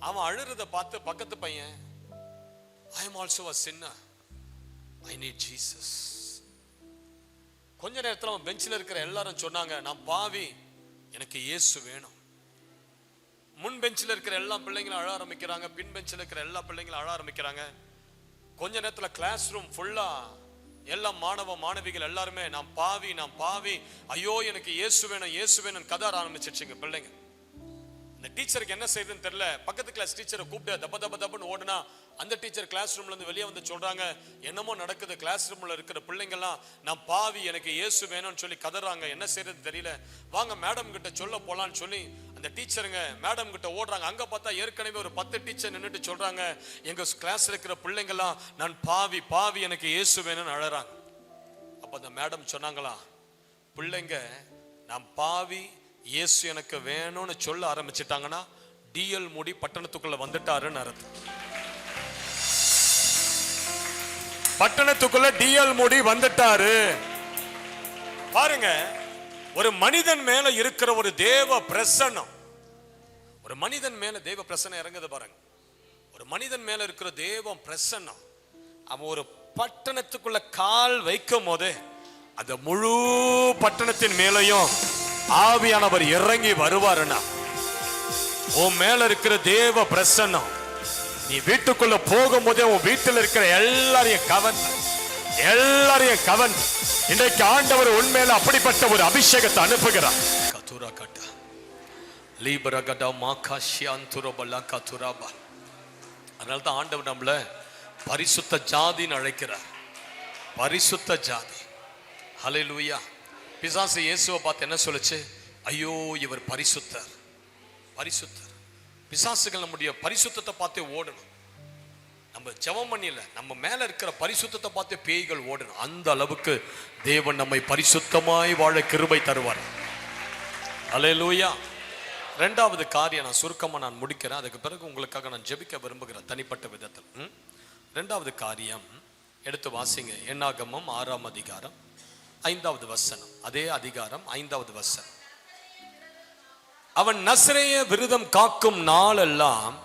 அவன் அழுறத பார்த்து பக்கத்து பையன், I am also a sinner, I need Jesus. கொஞ்ச நேரத்தில் அவன் பெஞ்சில் இருக்கிற எல்லாரும் சொன்னாங்க, நான் பாவி, எனக்கு இயேசு வேணும். முன் பெஞ்சில் இருக்கிற எல்லா பிள்ளைங்களும் அழ ஆரம்பிக்கிறாங்க, பின் பெஞ்சில் இருக்கிற எல்லா பிள்ளைங்களும் அழ ஆரம்பிக்கிறாங்க. கொஞ்ச நேரத்தில் கிளாஸ் ரூம் ஃபுல்லா எல்லா மாணவ மாணவிகள் எல்லாருமே நான் பாவி, ஐயோ எனக்கு இயேசு வேணும் கதற ஆரம்பிச்சிருச்சுங்க பிள்ளைங்க. இந்த டீச்சருக்கு என்ன செய்யுதுன்னு தெரியல. பக்கத்து கிளாஸ் டீச்சரை கூப்பிட்டு தப்பன்னு ஓடுனா அந்த டீச்சர் கிளாஸ் ரூம்ல இருந்து வெளியே வந்து சொல்றாங்க, என்னமோ நடக்குது, கிளாஸ் ரூம்ல இருக்கிற பிள்ளைங்கெல்லாம் நான் பாவி எனக்கு இயேசு வேணும்னு சொல்லி கதறாங்க, என்ன செய்யறது தெரியல, வாங்க மேடம் கிட்ட சொல்ல போலான்னு சொல்லி அந்த டீச்சருங்க மேடம் கிட்ட ஓடுறாங்க. அங்க பார்த்தா ஏற்கனவே ஒரு 10 டீச்சர் நின்றுட்டு சொல்றாங்க, எங்க கிளாஸ்ல இருக்கிற பிள்ளைங்கெல்லாம் நான் பாவி எனக்கு இயேசு வேணும்னு அழறாங்க. அப்ப அந்த மேடம் சொன்னாங்களா, பிள்ளைங்க நான் பாவி இயேசு எனக்கு வேணும்னு சொல்ல ஆரம்பிச்சிட்டாங்கன்னா டிஎல் மூடி பட்டணத்துக்குள்ள வந்துட்டாருன்னு அர்த்தம். பட்டணத்துக்குள்ள டிஎல் மூடி வந்துட்டாரு. பாருங்க, ஒரு மனிதன் மேல இருக்கிற ஒரு தேவ பிரசன்னம், ஒரு மனிதன் மேல தேவ பிரசன்னம் இறங்குது பாருங்க. ஒரு மனிதன் மேல இருக்கிற தேவ பிரசன்னம் அவன் ஒரு பட்டணத்துக்குள்ள கால் வைக்கும் போது அந்த முழு பட்டணத்தின் மேலையும் ஆவியானவர் இறங்கி வருவாருன்னா, உன் மேல இருக்கிற தேவ பிரசன்னம் நீ வீட்டுக்குள்ள போகும்போதே உன் வீட்டில் இருக்கிற எல்லாரையும் கவன். இன்றைக்கு ஆண்டவர் உண்மையில அப்படிப்பட்ட ஒரு அபிஷேகத்தை அனுப்புகிறார். கதுரா கட்டா லீபரா கட்டா மாகாஷியாந்துரபலா கதுராபா. அதனால தான் ஆண்டவர் நம்மள பரிசுத்த ஜாதின்னு அழைக்கிறார். பரிசுத்த ஜாதி. ஹல்லேலூயா. பிசாசு இயேசுவை பார்த்து என்ன சொல்லுச்சு? ஐயோ இவர் பரிசுத்தர். பிசாசுகள் நம்முடைய பரிசுத்தத்தை பார்த்தே ஓடணும். நம்ம ஜெபம் பண்ணில நம்ம மேல இருக்கிற பரிசுத்தத்தை பார்த்தே பேய்கள் ஓடணும். அந்த அளவுக்கு தேவன் நம்மை பரிசுத்தமாய் வாழ கிருபை தருவார். ஹல்லேலூயா. இரண்டாவது காரியம் நான் சுருக்கமா முடிக்கிறேன். அதுக்கு பிறகு உங்களுக்காக நான் ஜெபிக்க விரும்புகிறேன் தனிப்பட்ட விதத்தில். இரண்டாவது காரியம் எடுத்து வாசிங்க. என்னாகமம் 6ஆம் அதிகாரம் 5வது வசனம். அதே அதிகாரம் 5வது வசனம். அவன் நசரேய விரதம் காக்கும் நாளெல்லாம்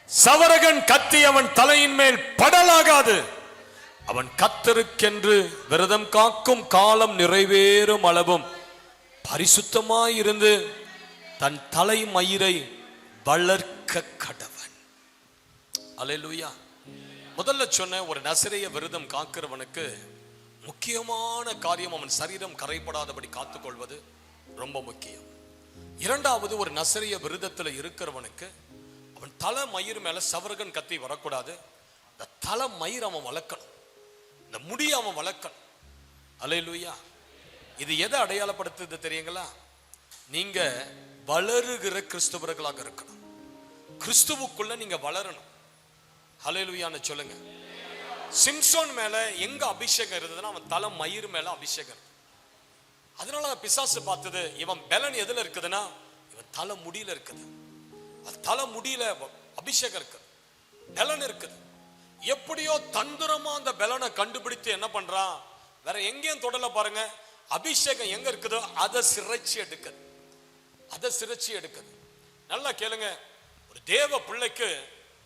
சவரகன் கத்தி அவன் தலையின் மேல் படலாகாது. அவன் கர்த்தருக்கென்று விரதம் காக்கும் காலம் நிறைவேறும் அளவும் பரிசுத்தமாயிருந்து தன் தலைமயிரை வளர்க்க கடவன். அல்லேலூயா. முதல்ல சொன்ன ஒரு நசரேய விரதம் காக்கிறவனுக்கு முக்கியமான காரியம் அவன் சரீரம் கரைப்படாதபடி காத்துக்கொள்வது ரொம்ப முக்கியம். இரண்டாவது, ஒரு நசரேய விரதத்தில் இருக்கிறவனுக்கு அவன் தலை மயிர் மேல சவரகன் கத்தி வரக்கூடாது. இந்த தலை மயிர் அவன் வளர்க்கணும், இந்த முடி அவன் வளர்க்கணும். அல்லேலூயா. இது எதை அடையாளப்படுத்துது தெரியுங்களா? நீங்க வளருகிற கிறிஸ்துவர்களாக இருக்கணும். கிறிஸ்துவுக்குள்ள நீங்க வளரணும். அல்லேலூயான்னு சொல்லுங்க. சிம்சோன் மேல எங்க அபிஷேகம் இருந்ததுன்னா அவன் தலை மயிர் மேல அபிஷேகம். அதனால பிசாசு பார்த்தது, இவன் பலன் எதுல இருக்குதுன்னா இவன் தலை முடியில இருக்குது. தலை முடியில அபிஷேகம் இருக்குது, பலன் இருக்குது. எப்படியோ தந்திரமா அந்த பலனை கண்டுபிடித்து என்ன பண்றான், வேற எங்கேயும் தொடல பாருங்க, அபிஷேகம் எங்க இருக்குதோ அதை சிறைச்சி எடுக்குது. நல்லா கேளுங்க, ஒரு தேவ பிள்ளைக்கு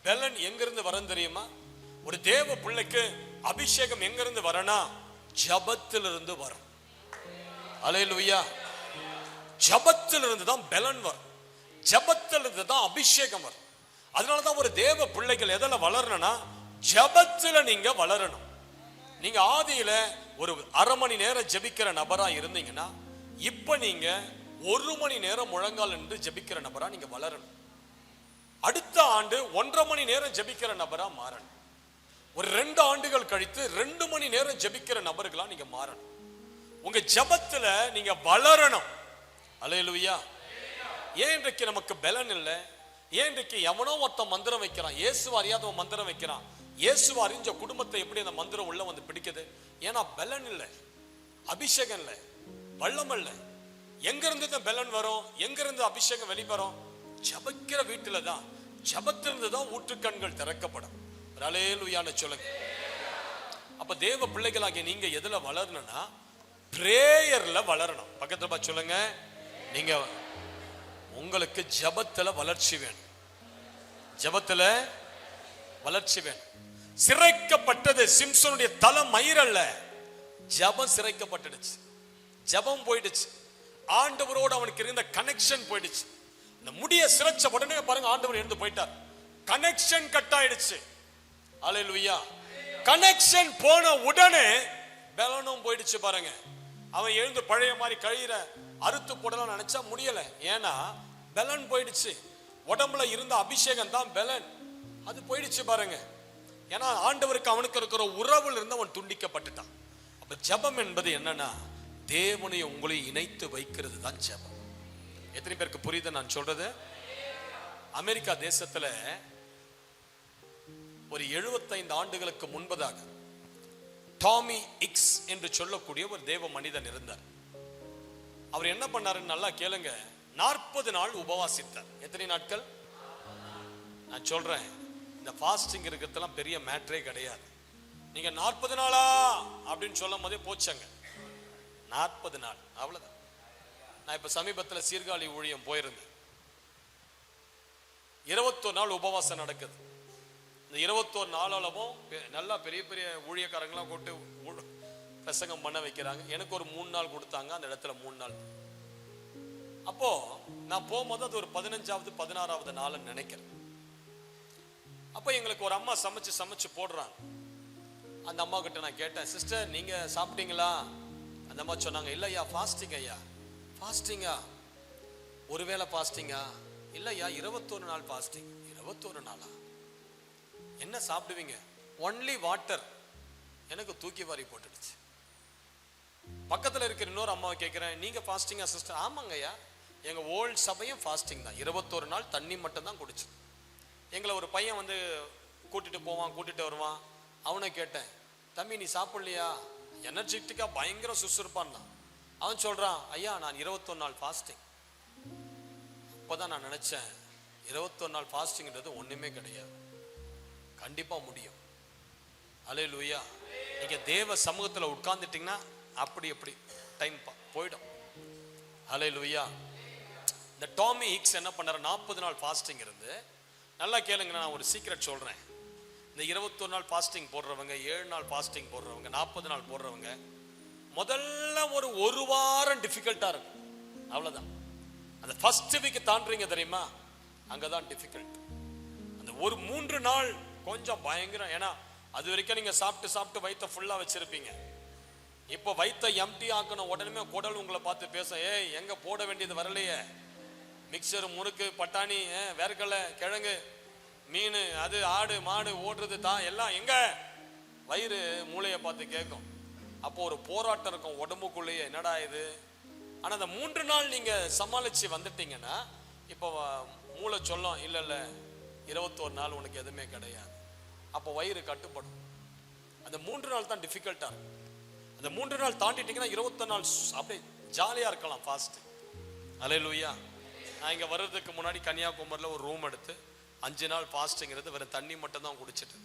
பலன் எங்கிருந்து வரும் தெரியுமா? ஒரு தேவ பிள்ளைக்கு அபிஷேகம் எங்கிருந்து வரனா? ஜபத்திலிருந்து வரும். அல்லேலூயா. ஜபத்திலிருந்து தான் பலன் வரும், ஜபத்திலிருந்து தான் அபிஷேகம் வரும். அதனாலதான் ஒரு தேவ பிள்ளைகள் எதில் வளரணும்னா ஜபத்துல நீங்க வளரணும். நீங்க ஆதியில ஒரு அரை மணி நேரம் ஜபிக்கிற நபரா இருந்தீங்கன்னா இப்ப நீங்க 1 மணி நேரம் முழங்கால் என்று ஜபிக்கிற நபரா நீங்க வளரணும். அடுத்த ஆண்டு 1.5 மணி நேரம் ஜபிக்கிற நபரா மாறணும். ஒரு 2 ஆண்டுகள் கழித்து 2 மணி நேரம் ஜபிக்கிற நபர்களா நீங்க மாறணும். உங்க ஜபத்துல நீங்க வளரணும். அல்லேலூயா. ஏன் இன்றைக்கு நமக்கு பலன் இல்லை? ஏன் இன்றைக்கு எவனோ ஒருத்தன் மந்திரம் வைக்கிறான், இயேசுவை அறியாதவன் மந்திரம் வைக்கிறான், இயேசுவை அறிஞ்ச குடும்பத்தை எப்படி அந்த மந்திரம் உள்ள வந்து பிடிக்குது? ஏன்னா பலன் இல்லை, அபிஷேகம் இல்லை, வல்லம் இல்லை. எங்கிருந்து தான் பலன் வரும், எங்கிருந்து அபிஷேகம் வெளிவரும்? ஜபிக்கிற வீட்டுல தான், ஜபத்திலிருந்து தான் ஊற்றுக்கண்கள் திறக்கப்படும். அல்லேலூயான்னு சொல்லுங்க. அப்ப தேவ பிள்ளைகளாகிய நீங்க எதுல வளரணும்னா பிரேயர்ல வளரணும். பக்கத்துல பார்த்து சொல்லுங்க, நீங்க உங்களுக்கு ஜபத்துல வளர்ச்சி வேணும், ஜபத்துல வளர்ச்சி வேணும். சிறைக்கப்பட்டது சிம்சோனுடைய தலை மயிர் அல்ல, ஜபம் சிறைக்கப்பட்டுடுச்சு, ஜபம் போயிடுச்சு, ஆண்டவரோடு அவனுக்கு இருந்த கனெக்ஷன் போயிடுச்சு. இந்த முடிய சிரைச்ச உடனே பாருங்க ஆண்டவர் எழுந்து போயிட்டார். கனெக்ஷன் கட் ஆயிடுச்சு. அல்லேலூயா. கனெக்ஷன் போன உடனே பலனும் போயிடுச்சு பாருங்க. அவன் எழுந்து பழைய மாதிரி கழிற அறுத்து போடலாம் நினைச்சா முடியல. ஏன்னா பலன் போயிடுச்சு. உடம்புல இருந்த அபிஷேகம் தான் பலன், அது போயிடுச்சு பாருங்க. ஏன்னா ஆண்டவருக்கு அவனுக்கு இருக்கிற உறவுல இருந்து அவன் துண்டிக்கப்பட்டுட்டான். அப்ப ஜெபம் என்பது என்னன்னா தேவனை உங்களை இணைத்து வைக்கிறது தான் ஜெபம். எத்தனை பேருக்கு புரியுது நான் சொல்றது? அமெரிக்கா தேசத்துல ஒரு 75 ஆண்டுகளுக்கு முன்பதாக டாமி இக்ஸ் என்று சொல்லக்கூடிய ஒரு தேவ மனிதன் இருந்தார். அவர் என்ன பண்ணாருன்னு நல்லா கேளுங்க. 40 நாள் உபவாசித்தார். எத்தனை நாட்கள்? நான் சொல்றேன், இந்த ஃபாஸ்டிங் இருக்கிறதுலாம் பெரிய மேட்டரே கிடையாது. நீங்க 40 நாளா அப்படின்னு சொல்லும் போதே போச்சாங்க. 40 நாள் அவ்வளவுதான். நான் இப்ப சமீபத்தில் சீர்காழி ஊழியம் போயிருந்தேன். 21 நாள் உபவாசம் நடக்குது. இந்த 21 நாளாலும் நல்லா பெரிய பெரிய ஊழியக்காரங்களாம் கூட்டு பிரசங்கம் பண்ண வைக்கிறாங்க. எனக்கு ஒரு 3 நாள் கொடுத்தாங்க. அந்த இடத்துல 3 நாள். அப்போ நான் போகும்போது அது ஒரு 15வது 16வது நாள் நினைக்கிறேன். அப்போ எங்களுக்கு ஒரு அம்மா சமைச்சு போடுறாங்க. அந்த அம்மா கிட்ட நான் கேட்டேன், சிஸ்டர் நீங்க சாப்பிட்டீங்களா? அந்த அம்மா சொன்னாங்க, இல்ல ஐயா ஃபாஸ்டிங். ஐயா ஃபாஸ்டிங்கா? ஒருவேளை ஃபாஸ்டிங்கா? இல்லையா 21 நாள் ஃபாஸ்டிங். 21 நாளா? என்ன சாப்பிடுவீங்க? Only water. எனக்கு தூக்கி வாரி போட்டுடுச்சு. பக்கத்துல இருக்கிற இன்னொரு அம்மாவை கேட்கிறேன், நீங்க ஃபாஸ்டிங்கா சிஸ்டர்? ஆமாங்க ஐயா, எங்க ஓல்ட் சபையும் ஃபாஸ்டிங் தான். 21 நாள் தண்ணி மட்டும் தான் குடிச்சு. எங்களை ஒரு பையன் வந்து கூட்டிட்டு போவான், கூட்டிட்டு வருவான். அவனை கேட்டேன், தம்பி நீ சாப்பிடலையா? எனர்ஜெட்டிக்கா பயங்கர சுறுசுறுப்பான் தான். அவன் சொல்றான், ஐயா நான் 21 நாள் ஃபாஸ்டிங். அப்பதான் நான் நினைச்சேன், 21 நாள் ஃபாஸ்டிங்ன்றது ஒண்ணுமே கிடையாது. கண்டிப்பா முடியும். அல்லேலூயா. நீங்க தேவ சமூகத்துல உட்கார்ந்துட்டீங்கன்னா அப்படி டைம் போயிடும். அல்லேலூயா. இந்த டாமி ஹிக்ஸ் என்ன பண்ணாரு? 40 நாள் ஃபாஸ்டிங் இருந்து, நல்லா கேளுங்க, நான் ஒரு சீக்ரெட் சொல்றேன். இந்த 21 நாள் ஃபாஸ்டிங் போடுறவங்க, 7 நாள் ஃபாஸ்டிங் போடுறவங்க, 40 நாள் போடுறவங்க, முதல்ல ஒரு வாரம் டிஃபிகல்ட்டா இருக்கும். அவ்வளவுதான். அந்த ஃபர்ஸ்ட் வீக் தாண்டுறீங்க தெரியுமா, அங்கதான் டிஃபிகல்ட். அந்த ஒரு 3 நாள் கொஞ்சம் பயங்கரம். ஏன்னா அது வரைக்கும் நீங்க சாப்பிட்டு வயிற்ற ஃபுல்லா வச்சிருப்பீங்க. இப்போ வயிற்ற எம்டி ஆக்கணும். உடனே குடல் உங்களை பார்த்து பேச, ஏய் எங்க போட வேண்டியது வரலையே, மிக்சர், முறுக்கு, பட்டாணி, வேர்க்கடலை, கிழங்கு, மீன், அது ஆடு மாடு ஓடுறது தான் எல்லாம் எங்க? வயிறு மூளையை பார்த்து கேட்கும். அப்போ ஒரு போராட்டம் இருக்கும் உடம்புக்குள்ளேயே, என்னடா இது. ஆனா அந்த 3 நாள் நீங்க சமாளிச்சு வந்துட்டீங்கன்னா இப்போ மூளை சொல்லும், இல்ல 21 நாள் உனக்கு எதுவுமே கிடையாது. அப்போ வயிறு கட்டுப்படும். அந்த 3 நாள் தான் டிஃபிகல்ட்டா இருக்கும். அந்த 3 நாள் தாண்டிட்டீங்கன்னா 21 நாள் அப்படியே ஜாலியா இருக்கலாம் ஃபாஸ்ட். அல்லேலூயா. நான் இங்க வர்றதுக்கு முன்னாடி கன்னியாகுமரியில் ஒரு ரூம் எடுத்து 5 நாள் ஃபாஸ்டிங்கிறது வெறும் தண்ணி மட்டும் தான் குடிச்சிட்டு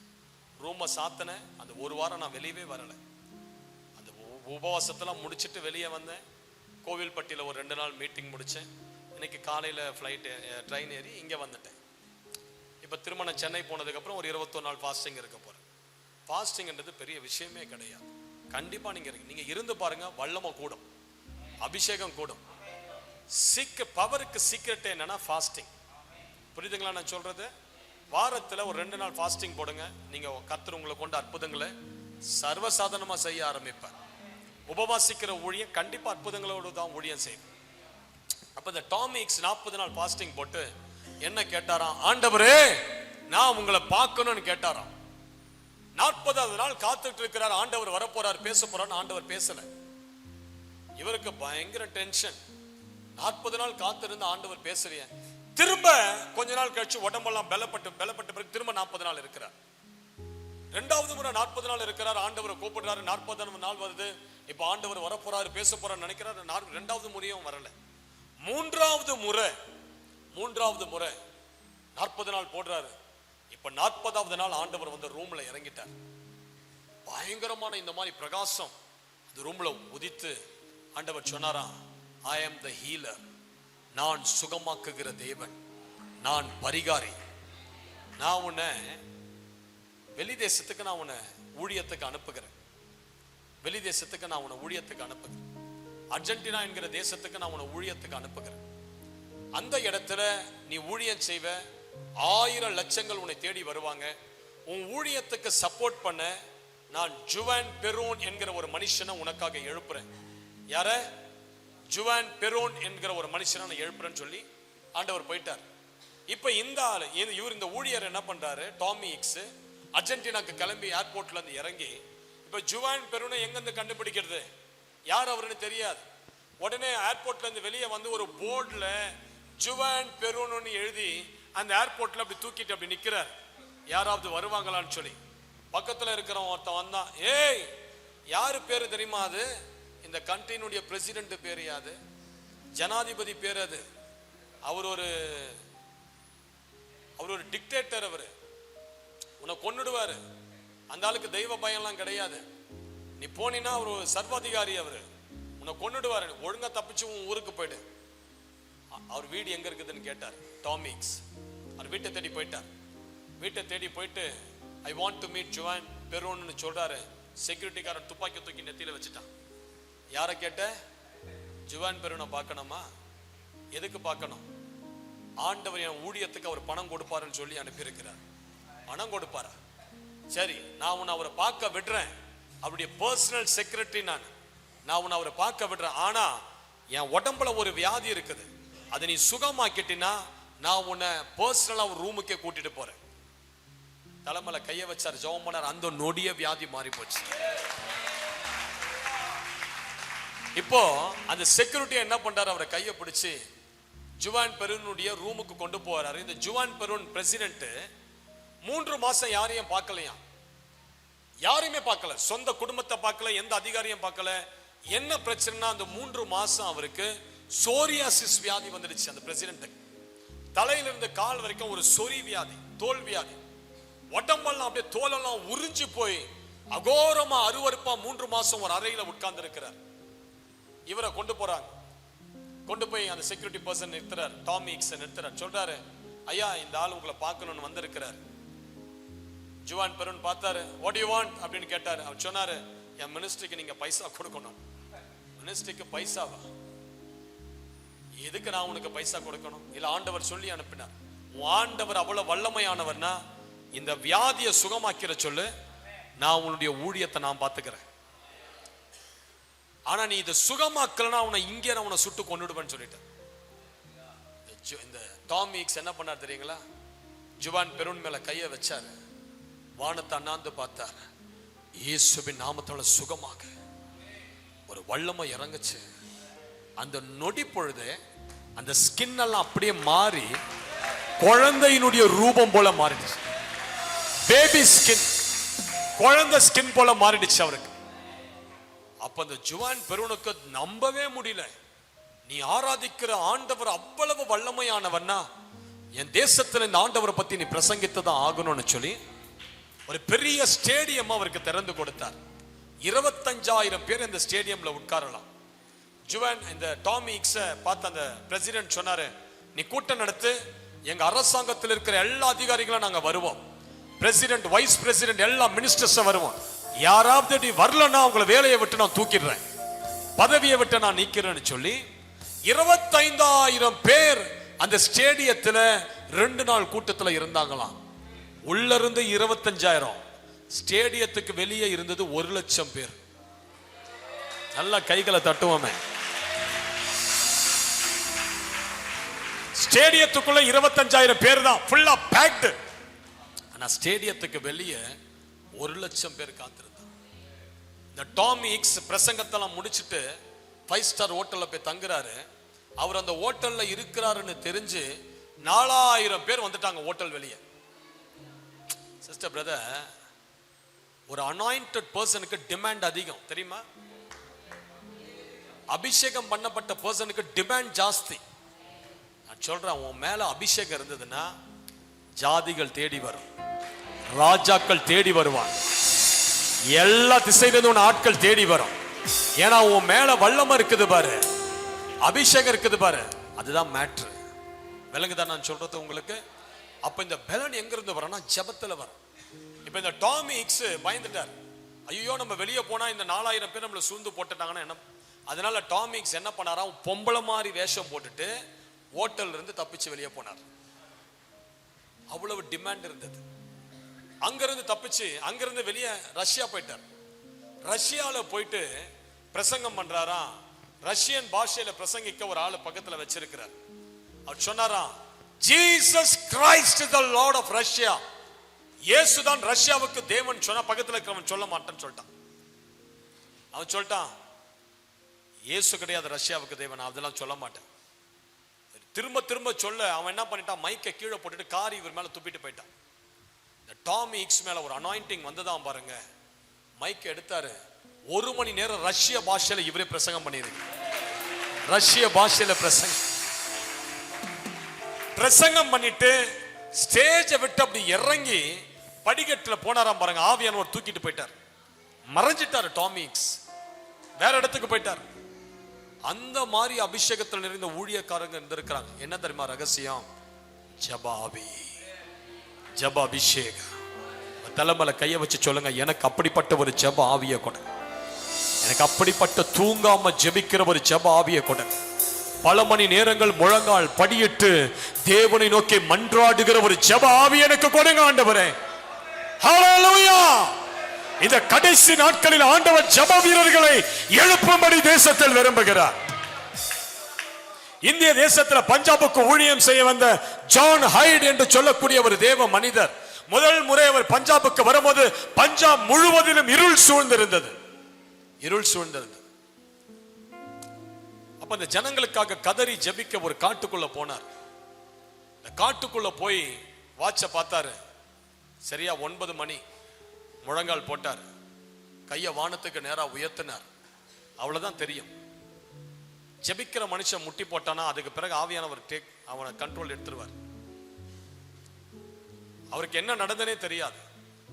ரூமை சாத்தினேன். அந்த ஒரு வாரம் நான் வெளியவே வரலை. அந்த உபவாசத்தெல்லாம் முடிச்சுட்டு வெளியே வந்தேன். கோவில்பட்டியில் ஒரு 2 நாள் மீட்டிங் முடித்தேன். இன்னைக்கு காலையில் ட்ரெயின் ஏறி இங்கே வந்துட்டேன். இப்போ திருமணம் சென்னை போனதுக்கப்புறம் ஒரு 21 நாள் ஃபாஸ்டிங் இருக்க போகிறேன். ஃபாஸ்டிங்ன்றது பெரிய விஷயமே கிடையாது. கண்டிப்பாக நீங்கள் இருந்து பாருங்க, வல்லமை கூடும், அபிஷேகம் கூடும். பவருக்கு சீக்ரெட் என்னன்னா ஃபாஸ்டிங். புரியுதுங்களா நான் சொல்றது? வாரத்தில் ஒரு 2 நாள் ஃபாஸ்டிங் போடுங்க. நீங்க கர்த்தர் உங்களை கொண்டு அற்புதங்களை சர்வசாதாரணமா செய்ய ஆரம்பிப்பார். உபவாசிக்கிற ஊழியம் கண்டிப்பா அற்புதங்களோடு தான் ஊழியம் செய்யும். அப்ப இந்த டாமி ஹிக்ஸ் 40 நாள் ஃபாஸ்டிங் போட்டு என்ன கேட்டாராம்? ஆண்டவரே நான் உங்களை பார்க்கணும்னு கேட்டாராம். 40வது நாள் காத்துட்டு இருக்கிறார். ஆண்டவர் வரப்போறார், பேச போறார். ஆண்டவர் பேசல. இவருக்கு பயங்கர டென்ஷன். 40 நாள் காத்திருந்து ஆண்டவர் பேசலையே. திரும்ப கொஞ்ச நாள் கழிச்சு உடம்பெல்லாம் பலப்பட்டு பிறகு திரும்ப 40 நாள் இருக்கிறார். 2வது முறை 40 நாள் இருக்கிறார். ஆண்டவரை கூப்பிடுறாரு. 40வது நாள் வருது. இப்ப ஆண்டவர் வரப்போறாரு, பேச போறாரு நினைக்கிறாரு. 2வது முறையும் வரல. 3வது முறை 40 நாள் போடுறாரு. இப்ப 40வது நாள் ஆண்டவர் வந்து ரூம்ல இறங்கிட்டார். பயங்கரமான இந்த மாதிரி பிரகாசம் இந்த ரூம்ல உதித்து ஆண்டவர் சொன்னாராம், I am the healer. நான் சுகமாக்குகிற தேவன், நான் பரிகாரி. நான் உன்னை வெளி தேசத்துக்கு நான் உன்னை ஊழியத்துக்கு அனுப்புகிறேன். வெளி தேசத்துக்கு நான் உன்னை ஊழியத்துக்கு அனுப்புகிறேன். அர்ஜென்டினா என்கிற தேசத்துக்கு நான் உன்னை ஊழியத்துக்கு அனுப்புகிறேன். அந்த இடத்துல நீ ஊழியம் செய்வ, 1000 லட்சங்கள் உன்னை தேடி வருவாங்க. உன் ஊழியத்துக்கு சப்போர்ட் பண்ண நான் ஜுவான் பெரோன் என்கிற ஒரு மனுஷனை உனக்காக எழுப்புறேன். யார? ஜுவான் பெரோன் என்கிற ஒரு மனுஷனை நான் எழுப்புறேன்னு சொல்லி ஆண்டவர் போயிட்டார். இப்ப இந்த ஆளு இவர் இந்த ஊழியர் என்ன பண்றாரு, டாமி இக்ஸ் அர்ஜென்டினாக்கு கிளம்பி ஏர்போர்ட்ல இருந்து இறங்கி, இப்ப ஜுவான் பெரோனை எங்க இருந்து கண்டுபிடிக்கிறது, யார் அவருன்னு தெரியாது. உடனே ஏர்போர்ட்ல இருந்து வெளியே வந்து ஒரு போர்டுல ஜுவான் பெரோன்னு எழுதி அந்த ஏர்போர்ட்ல அப்படி தூக்கிட்டு அப்படி நிக்கிறார். யாராவது வருவாங்களான்னு சொல்லி பக்கத்துல இருக்கிறவன் ஒருத்தன் வந்தான். ஏய், யாரு பேரு தெரியுமா? அது இந்த கண்ட்ரியினுடைய பிரசிடென்ட் பேரு, யாது ஜனாதிபதி பேர். அது அவர் ஒரு டிக்டேட்டர். அவரு உன்னை கொன்னுடுவாரு. அந்த ஆளுக்கு தெய்வ பயம்லாம் கிடையாது. நீ போனீன்னா அவர் சர்வாதிகாரி, அவரு உன்னை கொன்னுடுவாரு. ஒழுங்கா தப்பிச்சு உன் ஊருக்கு போயிடு. அவர் வீடு எங்க இருக்குதுன்னு கேட்டார் டாமி இக்ஸ். அவர் வீட்டை தேடி போயிட்டார். வீட்டை தேடி போயிட்டு I want to meet Juan பெரோன்னு சொல்றாரு. செக்யூரிட்டிக்காரன் துப்பாக்கி தூக்கி நெத்தியில வச்சுட்டான். யாரை கேட்ட? ஜுவான் பெரோனை பார்க்கணுமா? எதுக்கு பார்க்கணும்? ஆண்டவர் என் ஊழியத்துக்கு அவர் பணம் கொடுப்பாருன்னு சொல்லி அனுப்பியிருக்கிறார். பணம் கொடுப்பாரா? சரி, நான் உன்னை அவரை பார்க்க விடுறேன். அவருடைய பர்சனல் செக்ரட்டரி நான் உன்னை அவரை பார்க்க விடுறேன். ஆனா என் உடம்புல ஒரு வியாதி இருக்குது, அதை நீ சுகமாக்கிட்டினா நான் உன்னை பர்சனலா ஒரு ரூமுக்கே கூட்டிட்டு போறேன். தலைமையில கைய வச்சார், ஜெபம் பண்ணார். அந்த நொடிய வியாதி மாறி போச்சு. இப்போ அந்த செக்யூரிட்டி என்ன பண்றாரு, அவரை கையை பிடிச்சு ஜுவான் பெரோனுடைய ரூமுக்கு கொண்டு போறாரு. இந்த ஜுவான் பெரோன் பிரசிடென்ட் 3 மாசம் யாரையும் பார்க்கலையா, யாரையுமே பார்க்கல, சொந்த குடும்பத்தை பார்க்கல, எந்த அதிகாரியும் பார்க்கல. என்ன பிரச்சனைனா அந்த 3 மாசம் அவருக்கு சோரியாசிஸ் வியாதி வந்துடுச்சு. அந்த பிரசிடென்ட் தலையிலிருந்து கால் வரைக்கும் ஒரு சொறி வியாதி, தோல் வியாதி. உடம்பெல்லாம் அப்படியே தோலெல்லாம் உறிஞ்சு போய் அகோரமா அருவருப்பா 3 மாசம் ஒரு அறையில உட்கார்ந்து இருக்கிறார். இவரை கொண்டு போறாங்க. கொண்டு போய் அந்த செக்யூரிட்டி பர்சன் நிறுத்துறார், டாமி இக்ஸ் நிறுத்துறார். சொல்றாரு, ஐயா இந்த ஆள் உங்களை பார்க்கணும்னு வந்திருக்கிறார். ஜுவான் பெரோன் பார்த்தாரு. வாட் யூ வாண்ட் அப்படின்னு கேட்டாரு. அவர் சொன்னாரு, என் மினிஸ்ட்ரிக்கு நீங்க பைசா கொடுக்கணும். மினிஸ்ட்ரிக்கு பைசாவா? எதுக்கு நான் உனக்கு பைசா கொடுக்கணும்? இல்ல ஆண்டவர் சொல்லி அனுப்பினார். ஆண்டவர் அவ்வளவு வல்லமையானவர்னா இந்த வியாதியை சுகமாக்கிற சொல்லு, நான் உன்னுடைய ஊழியத்தை நான் பார்த்துக்கிறேன். ஆனா நீ இதை சுகமாக்கலனா உன்னை இங்கே நான் உன்னை சுட்டு கொண்டுடுவேன்னு சொல்லிட்டேன். இந்த டாமி இக்ஸ் என்ன பண்ணார் தெரியுங்களா? ஜுவான் பெரோன் மேல கையை வச்சாரு. வானத்தை அண்ணாந்து பார்த்தார். இயேசுவின் நாமத்தோட சுகமாக ஒரு வல்லமை இறங்குச்சு. அந்த நொடி பொழுது அந்த ஸ்கின் எல்லாம் அப்படியே மாறி குழந்தையினுடைய ரூபம் போல மாறிடுச்சு. பேபி ஸ்கின், குழந்தை ஸ்கின் போல மாறிடுச்சு அவருக்கு. அப்ப அந்த ஜுவான் பெரோனுக்கு நம்பவே முடியல. நீ ஆராதிக்கிற ஆண்டவர் அவ்வளவு வல்லமையானவன்னா என் தேசத்துல இந்த ஆண்டவரை பத்தி நீ பிரசங்கித்துதான் ஆகணும்னு சொல்லி ஒரு பெரிய ஸ்டேடியம் அவருக்கு திறந்து கொடுத்தார். 25,000 பேர் இந்த ஸ்டேடியம்ல உட்காரலாம். ஜுவான் இந்த டாமி இக்ஸை பார்த்து அந்த பிரசிடென்ட் சொன்னாரு, நீ கூட்டம் நடத்து, எங்க அரசாங்கத்தில் இருக்கிற எல்லா அதிகாரிகளும் நாங்க வருவோம், பிரசிடென்ட் வைஸ் பிரசிடென்ட் எல்லா மினிஸ்டர்ஸ் வருவோம், யாராவது நீ வரலன்னா உங்களை வேலையை விட்டு நான் தூக்கிடுறேன், பதவியை விட்டு நான் நீக்கிறேன்னு சொல்லி 25,000 பேர் அந்த ஸ்டேடியத்துல 2 நாள் கூட்டத்துல இருந்தாங்களாம். உள்ள இருந்து 25,000, ஸ்டேடியத்துக்கு வெளியே இருந்தது 1,00,000 பேர். நல்ல கைகளை தட்டுவோமே. ஸ்டேடியத்துக்குள்ள 25,000 பேர் தான் ஃபுல்லா பேக்டு. ஆனா ஸ்டேடியத்துக்கு வெளியே 1,00,000 பேர் காத்திருந்தாங்க. இந்த டாமி இக்ஸ் பிரசங்கத்தெல்லாம் முடிச்சிட்டு 5 ஸ்டார் ஹோட்டல்ல போய் தங்குறாரு. அவர் அந்த ஹோட்டல்ல இருக்கிறாருன்னு தெரிஞ்சு 4,000 பேர் வந்துட்டாங்க ஹோட்டல் வெளியே. சிஸ்டர் பிரதர், ஒரு அனாயிண்டட் பர்சனுக்கு டிமாண்ட் அதிகம் தெரியுமா? அபிஷேகம் பண்ணப்பட்ட பர்சனுக்கு டிமாண்ட் ஜாஸ்தி. நான் சொல்றேன், உன் மேல அபிஷேகம் இருந்ததுன்னா ஜாதிகள் தேடி வரும், ராஜாக்கள் தேடி வருவான், எல்லா திசையிலிருந்து உன் ஆட்கள் தேடி வரும். ஏன்னா உன் மேல வல்லமை இருக்குது பாரு, அபிஷேகம் இருக்குது பாரு, அதுதான் மேட்ரு. விளங்குதான் நான் சொல்றது உங்களுக்கு? அப்ப இந்த பலன் எங்க இருந்து வரனா? ஜெபத்துல வரும். இப்ப இந்த டாமி இக்ஸ் பயந்துட்டார். ஐயோ நம்ம வெளியே போனா இந்த 4,000 பேர் நம்மள சூழ்ந்து போட்டுட்டாங்கன்னா என்ன? அதனால டாமி இக்ஸ் என்ன பண்ணாராம், பொம்பளை மாதிரி வேஷம் போட்டுட்டு ஹோட்டல்ல இருந்து தப்பிச்சு வெளியே போனார். அவ்வளவு டிமாண்ட் இருந்தது. அங்கிருந்து தப்பிச்சு அங்கிருந்து வெளியே ரஷ்யா போயிட்டார். ரஷ்யால போயிட்டு பிரசங்கம் பண்றாரா. ரஷ்யன் பாஷையில பிரசங்கிக்க ஒரு ஆளு பக்கத்துல வச்சிருக்கிறார். அவர் சொன்னாரா, Jesus Christ is the lord of Russia. இயேசுதான் ரஷ்யாவுக்கு தேவன் சொன்னா பக்கத்துல இருக்கிறவன் சொல்ல மாட்டேன்னு சொல்லிட்டான். அவன் சொல்லிட்டான், இயேசு கிடையாது ரஷ்யாவுக்கு தேவன், அதெல்லாம் சொல்ல மாட்டேன். திரும்ப திரும்ப சொல்ல அவன் என்ன பண்ணிட்டான், மைக்கை கீழே போட்டுட்டு காரி இவர் மேல துப்பிட்டு போயிட்டான். இந்த டாமி ஹிக்ஸ் மேல ஒரு அனாயிண்டிங் வந்ததான் பாருங்க. மைக்கை எடுத்தாரு. 1 மணி நேரம் ரஷ்ய பாஷையில இவரே பிரசங்கம் பண்ணிருக்கு. ரஷ்ய பாஷையில பிரசங்கம் பண்ணிட்டு ஸ்டேஜை விட்டு அப்படி இறங்கி படிக்கட்டுல போனாராம் பாருங்க. ஆவியானவர் தூக்கிட்டு போயிட்டார். மறைஞ்சிட்டாரு டாமி ஹிக்ஸ். வேற இடத்துக்கு போயிட்டார். அந்த மாதிரி அபிஷேகத்தில் நிறைந்த ஊழியக்காரங்க இருந்திருக்கிறாங்க. என்ன தெரியுமா ரகசியம்? ஜபாபி, ஜப அபிஷேகம். தலைமையில கைய வச்சு சொல்லுங்க, எனக்கு அப்படிப்பட்ட ஒரு ஜப ஆவிய கொடு. எனக்கு அப்படிப்பட்ட தூங்காம ஜெபிக்கிற ஒரு ஜப ஆவிய கொடு. பல மணி நேரங்கள் முழங்கால் படியிட்டு தேவனை நோக்கி மன்றாடுகிற ஒரு ஜப ஆவி எனக்கு கொடுங்க ஆண்டவரே. ஹல்லேலூயா. இந்த கடைசி நாட்களில் ஆண்டவர் ஜப வீரர்களை எழுப்பும்படி தேசத்தில் விரும்புகிறார். இந்திய தேசத்தில் பஞ்சாபுக்கு ஊழியம் செய்ய வந்த ஜான் ஹைட் என்று சொல்லக்கூடிய ஒரு தேவ மனிதர் முதல் முறை அவர் பஞ்சாபுக்கு வரும்போது பஞ்சாப் முழுவதிலும் இருள் சூழ்ந்திருந்தது. அப்ப அந்த ஜனங்களுக்காக கதறி ஜெபிக்க ஒரு காட்டுக்குள்ள போனார். இந்த காட்டுக்குள்ள போய் வாட்ச பார்த்தாரு. சரியா 9 மணி. முழங்கால் போட்டார். கைய வானத்துக்கு நேரா உயர்த்தினார். அவ்வளவுதான் தெரியும். ஜெபிக்கிற மனுஷன் முட்டி போட்டானா அதுக்கு பிறகு ஆவியானவர் அவனை கண்ட்ரோல் எடுத்துருவார். அவருக்கு என்ன நடந்தனே தெரியாது.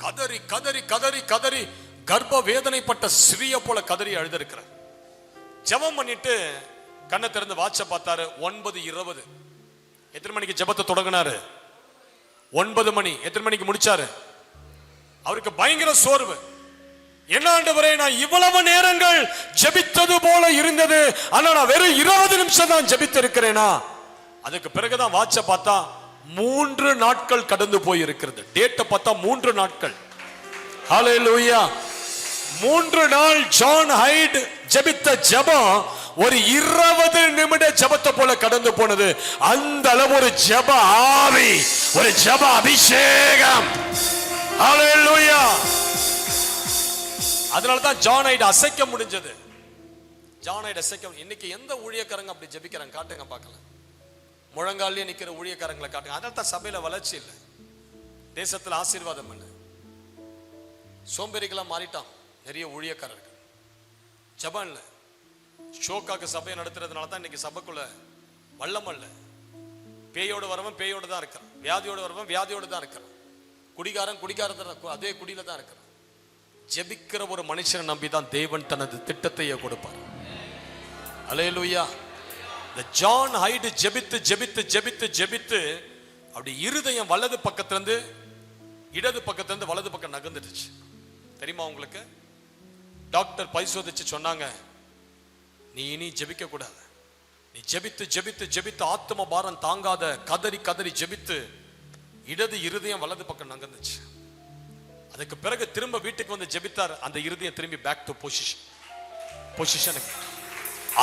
கதறி கதறி கதறி கதறி கர்ப்ப வேதனைப்பட்ட சிறிய போல கதறி அழுதிருக்கிறார். ஜெபம் பண்ணிட்டு கண்ணை திறந்து வாட்ச பார்த்தாரு. 9:20. எத்தனை மணிக்கு ஜெபத்தை தொடங்கினாரு? 9 மணி. எத்தனை மணிக்கு முடிச்சாரு? அவருக்கு பயங்கர சோர்வு. என்ன ஆண்டவரே, நான் இவ்வளவு நேரங்கள் ஜெபித்தது போல இருந்தது, ஆனா நான் வெறும் 20 நிமிஷம் தான் ஜெபித்து இருக்கிறேனா? அதுக்கு பிறகுதான் வாட்ச பார்த்தா 3 நாட்கள் கடந்து போய் இருக்கிறது. டேட்டை பார்த்தா 3 நாட்கள். ஹல்லேலூயா. 3 நாள் ஜான் ஹைட் ஜெபித்த ஜெபம் ஒரு 20 நிமிட ஜெபத்தை போல கடந்து போனது. அந்த அளவு ஒரு ஜெப ஆவி, ஒரு ஜெப அபிஷேகம். ஹல்லேலூயா. அதனால தான் ஜான் ஹைட் அசைக்க முடிஞ்சது. ஜான் ஹைட் அசைக்க. இன்னைக்கு எந்த ஊழியக்காரங்க அப்படி ஜெபிக்கிறாங்க காட்டுங்க பார்க்கலாம். முழங்காலே நிக்கிற ஊழியக்காரங்களை காட்டுங்க. அதனால தான் சபையில வளர்ச்சி இல்லை, தேசத்துல ஆசீர்வாதம் இல்லை. சோம்பேறிகளா மாறிட்டான் நிறைய ஊழியக்காரர்கள். ஜெபம் இல்லை. ஷோக்காக்கு சபையை நடத்துறதுனால தான் இன்னைக்கு சபைக்குள்ள வல்லம் இல்லை. பேயோடு வரவன் பேயோடு தான் இருக்கான், வியாதியோடு வரவன் வியாதியோடு தான் இருக்கான், குடிகாரன் குடிகாரன் அதே குடியில தான் இருக்கிறான். ஜெபிக்கிற ஒரு மனுஷனை நம்பி தான் தேவன் தனது திட்டத்தையே கொடுப்பார். அல்லேலூயா. இந்த ஜான் ஹைட் ஜெபித்து ஜெபித்து ஜெபித்து ஜெபித்து அப்படி இருதயம் வலது பக்கத்திலிருந்து இடது பக்கத்திலிருந்து வலது பக்கம் நகர்ந்துடுச்சு. தெரியுமா உங்களுக்கு? டாக்டர் பரிசோதிச்சு சொன்னாங்க, நீ இனி ஜெபிக்க கூடாது. நீ ஜெபித்து ஜெபித்து ஜெபித்து ஆத்ம பாரம் தாங்காத கதறி கதறி ஜெபித்து இடது இருதயம் வலது பக்கம் நகர்ந்துச்சு. அதுக்கு பிறகு திரும்ப வீட்டுக்கு வந்து ஜெபித்தார். அந்த இருதயம் திரும்பி பேக் டு பொசிஷனுக்கு.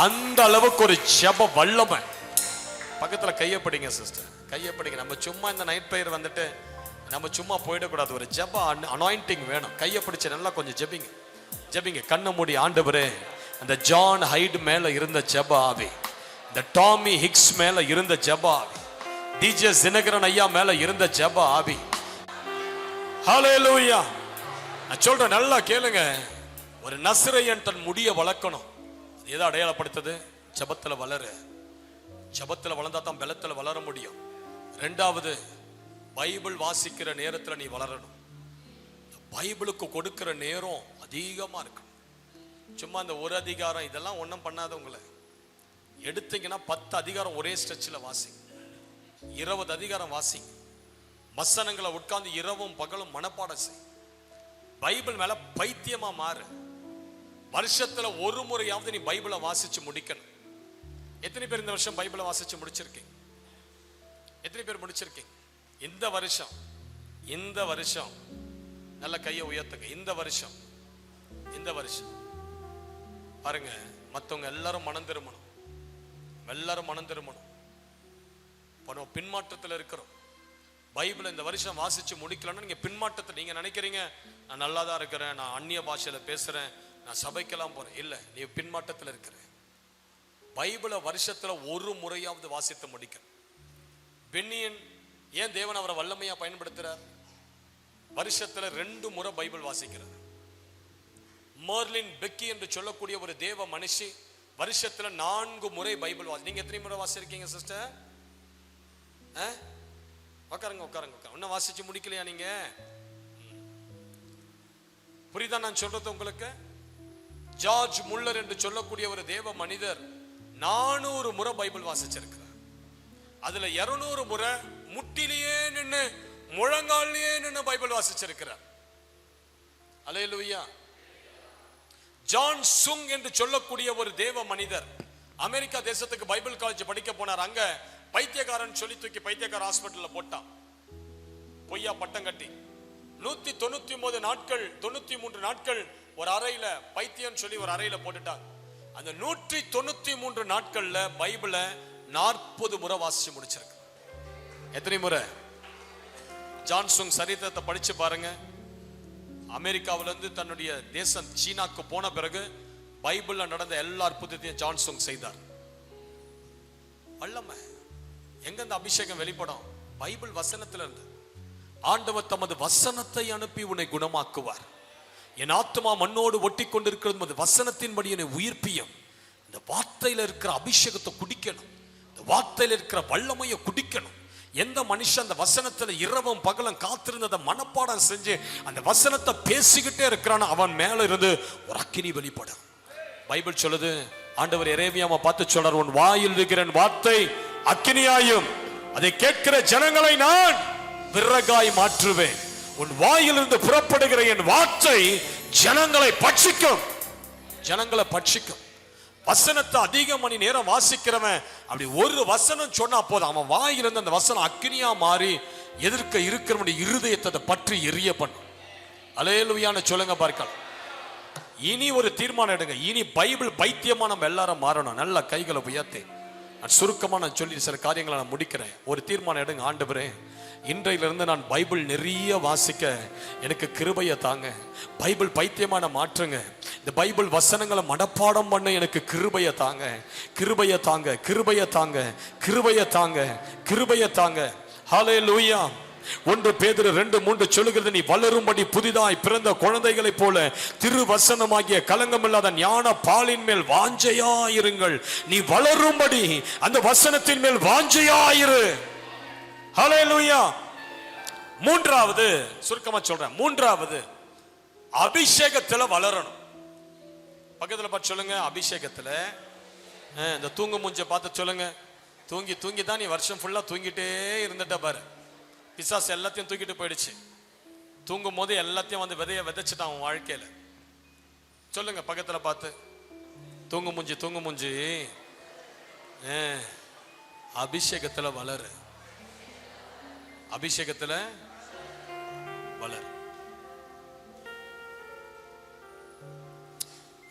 அந்த அளவுக்கு ஒரு ஜெப வல்லமை. பக்கத்துல கையப்படிங்க சிஸ்டர், கையப்படிங்க. நம்ம சும்மா இந்த நைட் பிரேயர் வந்துட்டு நம்ம சும்மா போயிடக்கூடாது. ஒரு ஜெப அனாயிண்டிங் வேணும். கையப்பிடிச்சு நல்லா கொஞ்சம் ஜெபிங்க ஜெபிங்க. கண்ணை மூடி, ஆண்டவரே அந்த ஜான் ஹைட் மேல இருந்த ஜெப ஆவி, இந்த டாமி ஹிக்ஸ் மேல இருந்த ஜெப ஆவி, டிஜே தினகரன் ஐயா மேல இருந்த ஜெப ஆவி. ஹல்லேலூயா. நான் சொல்றேன், நல்லா கேளுங்க. ஒரு நசரேயன் தன் முடிய வளர்க்கணும். எதை அடையாளப்படுத்துது? ஜெபத்துல வளரு. ஜெபத்துல வளர்ந்தா தான் பலத்துல வளர முடியும். 2வது, பைபிள் வாசிக்கிற நேரத்துல நீ வளரணும். பைபிளுக்கு கொடுக்கிற நேரம் அதிகமா இருக்கு. சும்மா இந்த ஒரு அதிகாரம் இதெல்லாம் ஒன்றும் பண்ணாத. உங்களை எடுத்தீங்கன்னா 10 அதிகாரம் ஒரே ஸ்ட்ரெச்சில் வாசிங்க. 20 அதிகாரம் வாசிங்க. வசனங்களை உட்கார்ந்து இரவும் பகலும் மனப்பாடம் செய். பைபிள் மேல பைத்தியமா மாறு. வருஷத்துல ஒரு முறையாவது நீ பைபிளை வாசிச்சு முடிக்கணும். எத்தனை பேர் இந்த வருஷம் பைபிளை வாசிச்சு முடிச்சிருக்கீங்க? எத்தனை பேர் முடிச்சிருக்கீங்க? இந்த வருஷம் நல்ல கையை உயர்த்துங்க. இந்த வருஷம் பாருங்க, மற்றவங்க எல்லாரும் மனம் திரும்பணும். இப்போ பின்மாற்றத்தில் இருக்கிறோம். பைபிளை இந்த வருஷம் வாசிச்சு முடிக்கலன்னா நீங்க பின்மாற்றத்தை, நீங்க நினைக்கிறீங்க நான் நல்லா தான் இருக்கிறேன், நான் அந்நிய பாஷையில பேசுறேன், நான் சபைக்கெல்லாம் போறேன். இல்ல, நீ பின்மாற்றத்தில் இருக்கிற. பைபிளை வருஷத்துல ஒரு முறையாவது வாசித்து முடிக்க. பென்னியன் ஏன் தேவன் அவரை வல்லமையா பயன்படுத்துறார்? வருஷத்துல 2 முறை பைபிள் வாசிக்கிறார். மர்லின் பெக்கி என்று சொல்லக்கூடிய ஒரு தேவ மனுஷி வருஷத்துல 4 முறை பைபிள் நீங்க எத்தனை முறை வாசிருக்கீங்க சிஸ்டர்? உட்காருங்க. இன்னும் வாசிச்சு முடிக்கலையா நீங்க? புரியுதா நான் சொல்றது உங்களுக்கு? ஜார்ஜ் முல்லர் என்று சொல்லக்கூடிய ஒரு தேவ மனிதர் 400 முறை பைபிள் வாசிச்சிருக்கிறார். அதுல 200 முறை முட்டிலேயே நின்று முழங்காலிலேயே நின்று பைபிள் வாசிச்சிருக்கிறார். அல்லேலூயா. ஜான் சுங் என்று சொல்லக்கூடிய ஒரு தேவ மனிதர் அமெரிக்கா தேசத்துக்கு பைபிள் காலேஜ் படிக்க போனார். அங்க பைத்தியக்காரன் சொல்லி தூக்கி பைத்தியக்கார ஹாஸ்பிட்டல்ல போட்டான், பொய்யா பட்டம் கட்டி. 199 நாட்கள் 93 நாட்கள் ஒரு அறையில பைத்தியம் சொல்லி ஒரு அறையில போட்டுட்டாங்க. அந்த 193 நாட்கள்ல பைபிளை 40 முறை வாசிச்சு முடிச்சிருக்கு. எத்தனை முறை? ஜான்சுங் சரித்திரத்தை படிச்சு பாருங்க. அமெரிக்காவில இருந்து தன்னுடைய தேசம் சீனாக்கு போன பிறகு பைபிள்ல நடந்த எல்லா அற்புதத்தையும் ஜான்சுங் செய்தார். வல்லமை எங்க இந்த அபிஷேகம் வெளிப்படும்? பைபிள் வசனத்துல இருந்து. ஆண்டவர் தமது வசனத்தை அனுப்பி உன்னை குணமாக்குவார். என் ஆத்மா மண்ணோடு ஒட்டி கொண்டிருக்கிறது வசனத்தின்படி என்னை உயிர்ப்பியும். இந்த வார்த்தையில இருக்கிற அபிஷேகத்தை குடிக்கணும், இந்த வார்த்தையில இருக்கிற வல்லமையை குடிக்கணும். எந்த மனுஷன் அந்த வசனத்துல இரவும் பகலும் காத்திருந்ததை மனப்பாடம் செஞ்சு அந்த வசனத்தை பேசிக்கிட்டே இருக்கிறான், அவன் மேல இருந்து ஒரு அக்கினி வெளிப்படும். பைபிள் சொல்லுது, ஆண்டவர் எரேமியாவை பார்த்து சொல்றார், உன் வாயில் இருக்கிற வார்த்தை அக்கினியாயும் அதை கேட்கிற ஜனங்களை நான் விறகாய் மாற்றுவேன். உன் வாயிலிருந்து புறப்படுகிற என் வார்த்தை ஜனங்களை பட்சிக்கும். வசனத்தை அதிக மணி நேரம் வாசிக்கிறவன் அப்படி ஒரு வசனம் சொன்னா போதும், அவன் வாயிலிருந்து அந்த வசனம் அக்கினியா மாறி எதிர்க்க இருக்கிறவனுடைய இருதயத்தை பற்றி எரிய பண்ணும். அல்லேலூயான்னு சொல்லுங்க பார்க்கலாம். இனி ஒரு தீர்மானம் எடுங்க. இனி பைபிள் பைத்தியமா நம்ம எல்லாரும் மாறணும். நல்ல கைகளை உயர்த்தி நான் சுருக்கமா நான் சொல்லி சில காரியங்களை நான் முடிக்கிறேன். ஒரு தீர்மானம் எடுங்க. ஆண்டவரே, இன்றையிலிருந்து நான் பைபிள் நிறைய வாசிக்க எனக்கு கிருபையை தாங்க. பைபிள் பைத்தியமான மாற்றுங்க. இந்த பைபிள் வசனங்களை மனப்பாடம் பண்ண எனக்கு கிருபையை தாங்க, கிருபையை தாங்க, கிருபையை தாங்க, கிருபையை தாங்க, கிருபையை தாங்க. ஹல்லேலூயா. 1 பேதுரு 2:3 சொல்லுகிறது, நீ வளரும்படி புதிதாய் பிறந்த குழந்தைகளைப் போல திருவசனமாகிய கலங்கமில்லாத ஞான பாலின் மேல் வாஞ்சையாயிருங்கள். நீ வளரும்படி அந்த வசனத்தின் மேல் வாஞ்சையாயிரு. ஹல்லேலூயா. மூன்றாவது, சுருக்கமா சொல்றேன், மூன்றாவது அபிஷேகத்துல வளரணும். பக்கத்துல பார்த்து சொல்லுங்க, அபிஷேகத்துல. இந்த தூங்கு மூஞ்ச பார்த்து சொல்லுங்க, தூங்கி தூங்கி தான் நீ வருஷம் ஃபுல்லா தூங்கிட்டே இருந்துட்ட பாரு. பிசாசு எல்லாத்தையும் தூக்கிட்டு போயிடுச்சு. தூங்கும் போது எல்லாத்தையும் வந்து விதைச்சிட்டான் அவன் வாழ்க்கையில. சொல்லுங்க பக்கத்துல பார்த்து, தூங்கு மூஞ்சி அபிஷேகத்துல வளரு, அபிஷேகத்துல வளரு.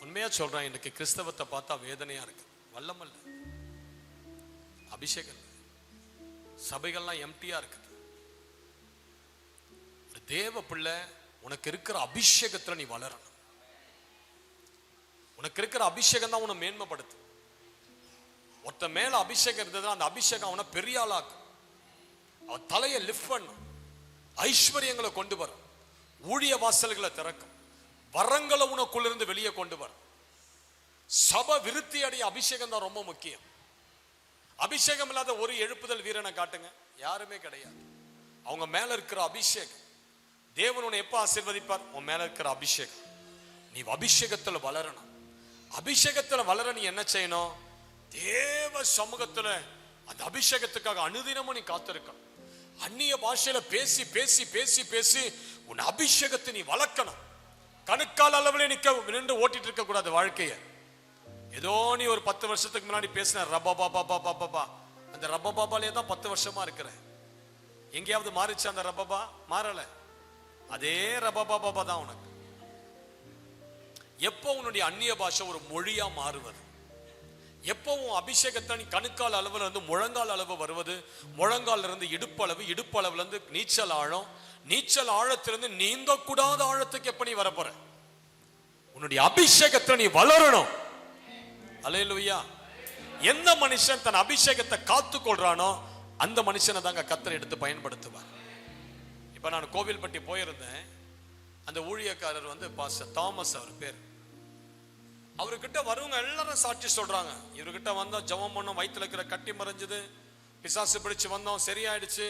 உண்மையா சொல்றேன், இன்னைக்கு கிறிஸ்தவத்தை பார்த்தா வேதனையா இருக்கு. வல்லமல்ல, அபிஷேகம். சபைகள்லாம் எம்டியா இருக்கு. தேவ பிள்ளை, உனக்கு இருக்கிற அபிஷேகத்துல நீ வளரணும். உனக்கு இருக்கிற அபிஷேகம் தான் உன்னை மேன்மைப்படுத்து. ஒருத்த மேல அபிஷேகம் இருந்ததுன்னா அந்த அபிஷேகம் அவனை பெரிய ஆளாக்கும். அவன் தலையை லிஃப்ட் பண்ணும், ஐஸ்வர்யங்களை கொண்டு வரும், ஊழிய வாசல்களை திறக்கும், வரங்களை உனக்குள்ளிருந்து வெளியே கொண்டு வரும். சபை விருத்தி அடைய அபிஷேகம் தான் ரொம்ப முக்கியம். அபிஷேகம் இல்லாத ஒரு எழுப்புதல் வீரனை காட்டுங்க, யாருமே கிடையாது. அவங்க மேல இருக்கிற அபிஷேகம், தேவன் உன்னை எப்ப ஆசீர்வதிப்பார்? உன் மேல இருக்கிற அபிஷேகம். நீ அபிஷேகத்துல வளரணும். அபிஷேகத்துல வளர நீ என்ன செய்யணும்? தேவ சமூகத்துல அந்த அபிஷேகத்துக்காக அனுதினமும் நீ காத்திருக்கணும். அந்நிய பாஷையில பேசி பேசி பேசி பேசி உன் அபிஷேகத்தை நீ வளர்க்கணும். கணுக்கால் அளவுல நின்று ஓட்டிட்டு இருக்க கூடாது வாழ்க்கைய. ஏதோ நீ ஒரு 10 வருஷத்துக்கு முன்னாடி பேசின ரபா பாபா பாபா பாபா அந்த ரப்பபாபாலே தான் 10 வருஷமா இருக்கிறேன். எங்கேயாவது மாறிச்சு அந்த ரப்பபா? மாறல. அதே ரப்பபாபா தான் உனக்கு. எப்போ உன்னுடைய அந்நிய பாஷை ஒரு மொழியா மாறுவது? எப்பவும் அபிஷேகத்தை நீ கணுக்கால் அளவுல இருந்து முழங்கால் அளவு வருவது, முழங்கால் இருந்து இடுப்பு அளவு, இடுப்பு அளவுல இருந்து நீச்சல் ஆழம், நீச்சல் ஆழத்திலிருந்து நீந்த கூடாத ஆழத்துக்கு எப்ப நீ வரப்போற? உன்னுடைய அபிஷேகத்தை நீ வளரணும். அல்லேலூயா. எந்த மனுஷன் தன் அபிஷேகத்தை காத்து கொள்றானோ அந்த மனுஷனை தாங்க கர்த்தர் எடுத்து பயன்படுத்துவார். இப்ப நான் கோவில்பட்டி போயிருந்தேன். அந்த ஊழியக்காரர் வந்து பாஸ்டர் தாமஸ் அவர் பேர். அவர்கிட்ட வருவங்க எல்லாரும் சாட்சி சொல்றாங்க. இவர்கிட்ட வந்தோம், ஜெபம் பண்ணோம், வயிற்றுல இருக்கிற கட்டி மறைஞ்சது, பிசாசு பிடிச்சு வந்தோம், சரியாயிடுச்சு.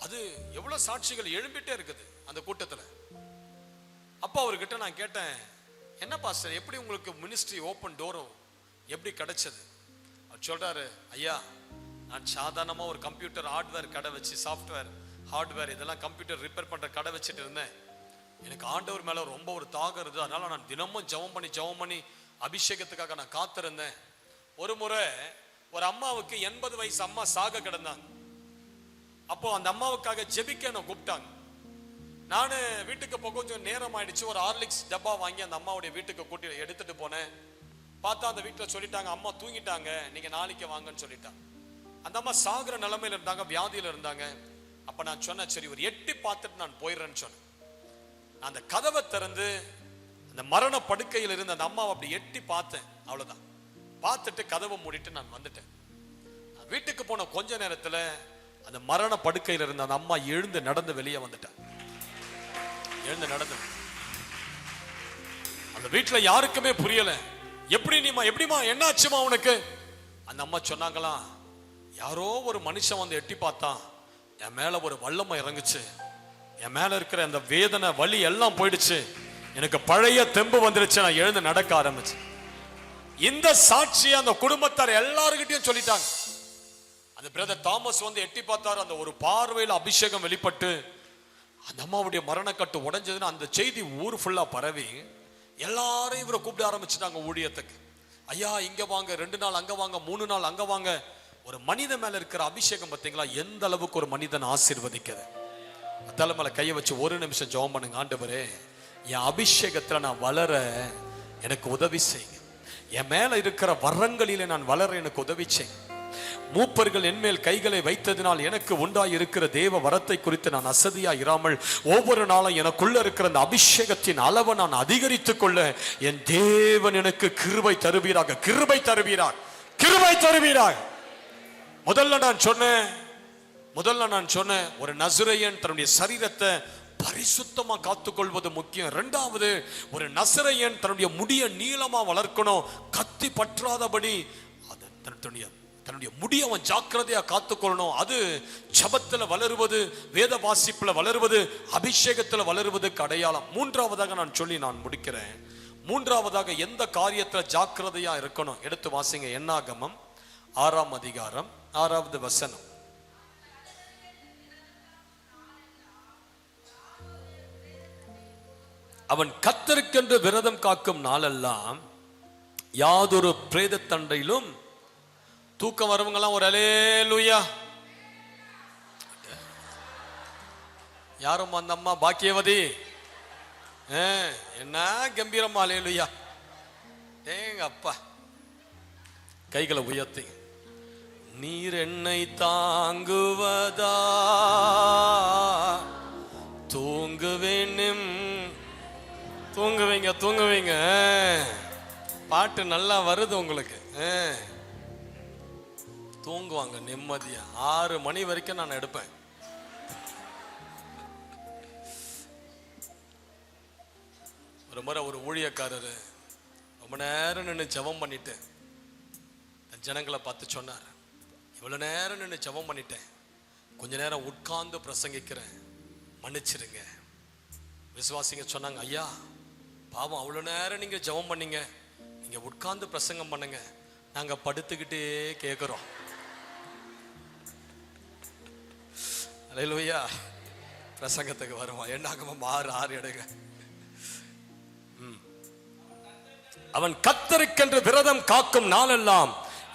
அது எவ்வளவு சாட்சிகள் எழும்பிட்டே இருக்குது அந்த கூட்டத்துல. அப்ப அவர்கிட்ட நான் கேட்டேன், என்ன பாஸ்டர் எப்படி உங்களுக்கு மினிஸ்ட்ரி ஓப்பன் டோரும் எப்படி கிடைச்சது? அவர் சொல்றாரு, ஐயா நான் சாதாரணமா ஒரு கம்ப்யூட்டர் ஹார்ட்வேர் கடை வச்சு, சாஃப்ட்வேர் ஹார்ட்வேர் இதெல்லாம் கம்ப்யூட்டர் ரிப்பேர் பண்ற கடை வச்சுட்டு இருந்தேன். எனக்கு ஆண்டவர் மேல ரொம்ப ஒரு தாகம் இருந்தது. அதனால நான் தினமும் ஜெபம் பண்ணி அபிஷேகத்துக்காக நான் காத்திருந்தேன். ஒரு முறை ஒரு அம்மாவுக்கு 80 வயசு அம்மா சாக கிடந்தாங்க. அப்போ அந்த அம்மாவுக்காக ஜெபிக்க நான் கூப்பிட்டாங்க. நானு வீட்டுக்கு போக கொஞ்சம் நேரம் ஆயிடுச்சு. ஒரு ஹார்லிக்ஸ் டப்பா வாங்கி அந்த அம்மாவுடைய வீட்டுக்கு கூட்டி எடுத்துட்டு போனேன். பார்த்தா அந்த வீட்டுல சொல்லிட்டாங்க, அம்மா தூங்கிட்டாங்க, நீங்க நாளைக்கு வாங்கன்னு சொல்லிட்டாங்க. அந்த அம்மா சாகுற நிலைமையில இருந்தாங்க, வியாதியில இருந்தாங்க. அப்ப நான் சொன்னேன், சரி ஒரு எட்டி பார்த்துட்டு நான் போயிடுறேன்னு சொன்னேன். அந்த கதவை திறந்து அந்த மரண படுக்கையில் இருந்த அந்த அம்மாவை அப்படி எட்டி பார்த்தேன். அவ்வளவுதான். பார்த்துட்டு கதவை மூடிட்டு நான் வந்துட்டேன். வீட்டுக்கு போன கொஞ்ச நேரத்துல அந்த மரண படுக்கையில் இருந்த அந்த அம்மா எழுந்து நடந்து வெளியே வந்துட்டான். எழுந்து நடந்து அந்த வீட்டுல யாருக்குமே புரியல. எப்படிமா என்னாச்சுமா உனக்கு? அந்த அம்மா சொன்னாங்களாம், யாரோ ஒரு மனுஷன் வந்து எட்டி பார்த்தான், என் மேல ஒரு வல்லமை இறங்குச்சு, என் மேல இருக்கிற அந்த வேதனை வலி எல்லாம் போயிடுச்சு, எனக்கு பழைய தெம்பு வந்துருச்சு, நான் எழுந்து நடக்க ஆரம்பிச்சேன். இந்த சாட்சியை அந்த குடும்பத்தார் எல்லாருக்கிட்டையும் சொல்லிட்டாங்க. அந்த பிரதர் தாமஸ் வந்து எட்டி பார்த்தாரு. அந்த ஒரு பார்வையில் அபிஷேகம் வெளிப்பட்டு அந்த அம்மாவுடைய மரணக்கட்டு உடைஞ்சதுன்னு அந்த செய்தி ஊர் ஃபுல்லா பரவி எல்லாரும் இவரை கூப்பிட ஆரம்பிச்சுட்டாங்க ஊழியத்துக்கு. ஐயா இங்க வாங்க, 2 நாள் அங்க வாங்க, 3 நாள் அங்க வாங்க. ஒரு மனித மேல இருக்கிற அபிஷேகம் பார்த்தீங்களா எந்த அளவுக்கு ஒரு மனிதன் ஆசீர்வதிக்குது. தலைமையில கையை வச்சு ஒரு நிமிஷம் ஜெபம் பண்ணுங்க. ஆண்டவரே, என் அபிஷேகத்துல நான் வளர எனக்கு உதவி செய்யுங்க. என் மேல இருக்கிற வரங்களிலே நான் வளர எனக்கு உதவி செய்யுங்க. மூப்பர்கள் என்மேல் கைகளை வைத்ததினால் எனக்கு உண்டாய் இருக்கிற தேவ வரத்தை குறித்து நான் அசதியா இராமல் ஒவ்வொரு நாளும் எனக்குள்ள இருக்கிற அந்த அபிஷேகத்தின் அளவை நான் அதிகரித்துக் கொள்ள என் தேவன் எனக்கு கிருபை தருவீராக, கிருபை தருவீராக, கிருபை தருவீராக. முதல்ல நான் சொன்னேன் ஒரு நசரேயன் தன்னுடைய சரீரத்தை பரிசுத்தமா காத்துக்கொள்வது முக்கியம். 2வது ஒரு நசரேயன் தன்னுடைய முடிய நீளமா வளர்க்கணும், கத்தி பற்றாதபடி தன்னுடைய முடிய அவன் ஜாக்கிரதையா காத்துக்கொள்ளணும். அது ஜபத்துல வளருவது, வேத வாசிப்புல வளருவது, அபிஷேகத்துல வளருவதுக்கு அடையாளம். 3வதாக நான் முடிக்கிறேன். 3வதாக எந்த காரியத்துல ஜாக்கிரதையா இருக்கணும்? எடுத்து வாசிங்க. என்னாகமம் 6ஆம் அதிகாரம் 6வது வசனம். அவன் கர்த்தருக்கென்று விரதம் காக்கும் நாளெல்லாம் யாதொரு பிரேத தண்டையிலும் தூக்கம் வரவங்கெல்லாம் ஒரு அல்லேலூயா. யாரும் அந்த அம்மா பாக்கியவதி என்ன கம்பீரமா அல்லேலூயா. ஏங்க அப்பா கைகளை உயர்த்தி, நீர் என்னை தாங்குவதா தூங்குவேன். தூங்குவீங்க. பாட்டு நல்லா வருது உங்களுக்கு. தூங்குவாங்க நிம்மதியா. 6 மணி வரைக்கும் நான் எடுப்பேன். ஒரு முறை ஒரு ஊழியக்காரரு ரொம்ப நேரம் நின்று ஜெபம் பண்ணிட்டு ஜனங்களை பார்த்து சொன்னார், இவ்வளவு நேரம் நின்று ஜெபம் பண்ணிட்டேன், கொஞ்ச நேரம் உட்கார்ந்து பிரசங்கிக்கிறேன், மன்னிச்சிருங்க. விசுவாசிங்க சொன்னாங்க, ஐயா பாவம் அவ்வளவு நேரம் நீங்க ஜெபம் பண்ணீங்க, நீங்க உட்கார்ந்து பிரசங்கம் பண்ணுங்க, நாங்க படுத்துக்கிட்டே கேட்கிறோம். அல்லேலூயா. பிரசங்கத்துக்கு வருவோம். என்னாகமம் 6:6 எடுங்க. அவன் கர்த்தருக்கென்று விரதம் காக்கும் நாளெல்லாம்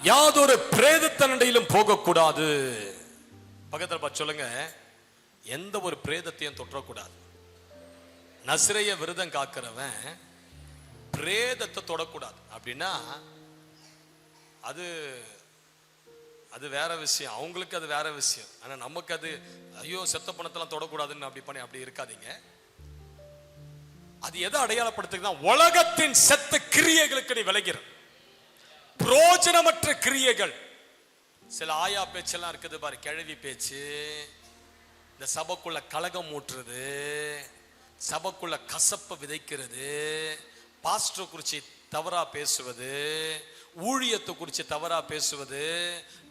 யாதொரு பிரேதத்தண்டையிலும் போகக்கூடாது. பக்கத்துல பார்த்து சொல்லுங்க, எந்த ஒரு பிரேதத்தையும் தொற்றக்கூடாது. நசிரைய விரதம் காக்கிறவன் பிரேதத்தை தொடக்கூடாது. அப்படின்னா அது அது வேற விஷயம், அவங்களுக்கு அது வேற விஷயம். ஆனா நமக்கு அது ஐயோ செத்த பணத்தெல்லாம் தொடக்கூடாதுன்னு அப்படி பண்ணி அப்படி இருக்காதீங்க. அது எதை அடையாளப்படுத்துதுன்னா, உலகத்தின் செத்த கிரியைகளுக்கு நீ விலகிற, பிரோஜனமற்ற கிரியைகள். சில ஆயா பேச்செல்லாம் இருக்குது பாரு, கிழவி பேச்சு, இந்த சபைக்குள்ள கலகம் ஊற்றுறது, சபைக்குள்ள கசப்பை விதைக்கிறது, பாஸ்டர் குறிச்சு தவறா பேசுவது, ஊழியத்தை குறிச்சு தவறா பேசுவது,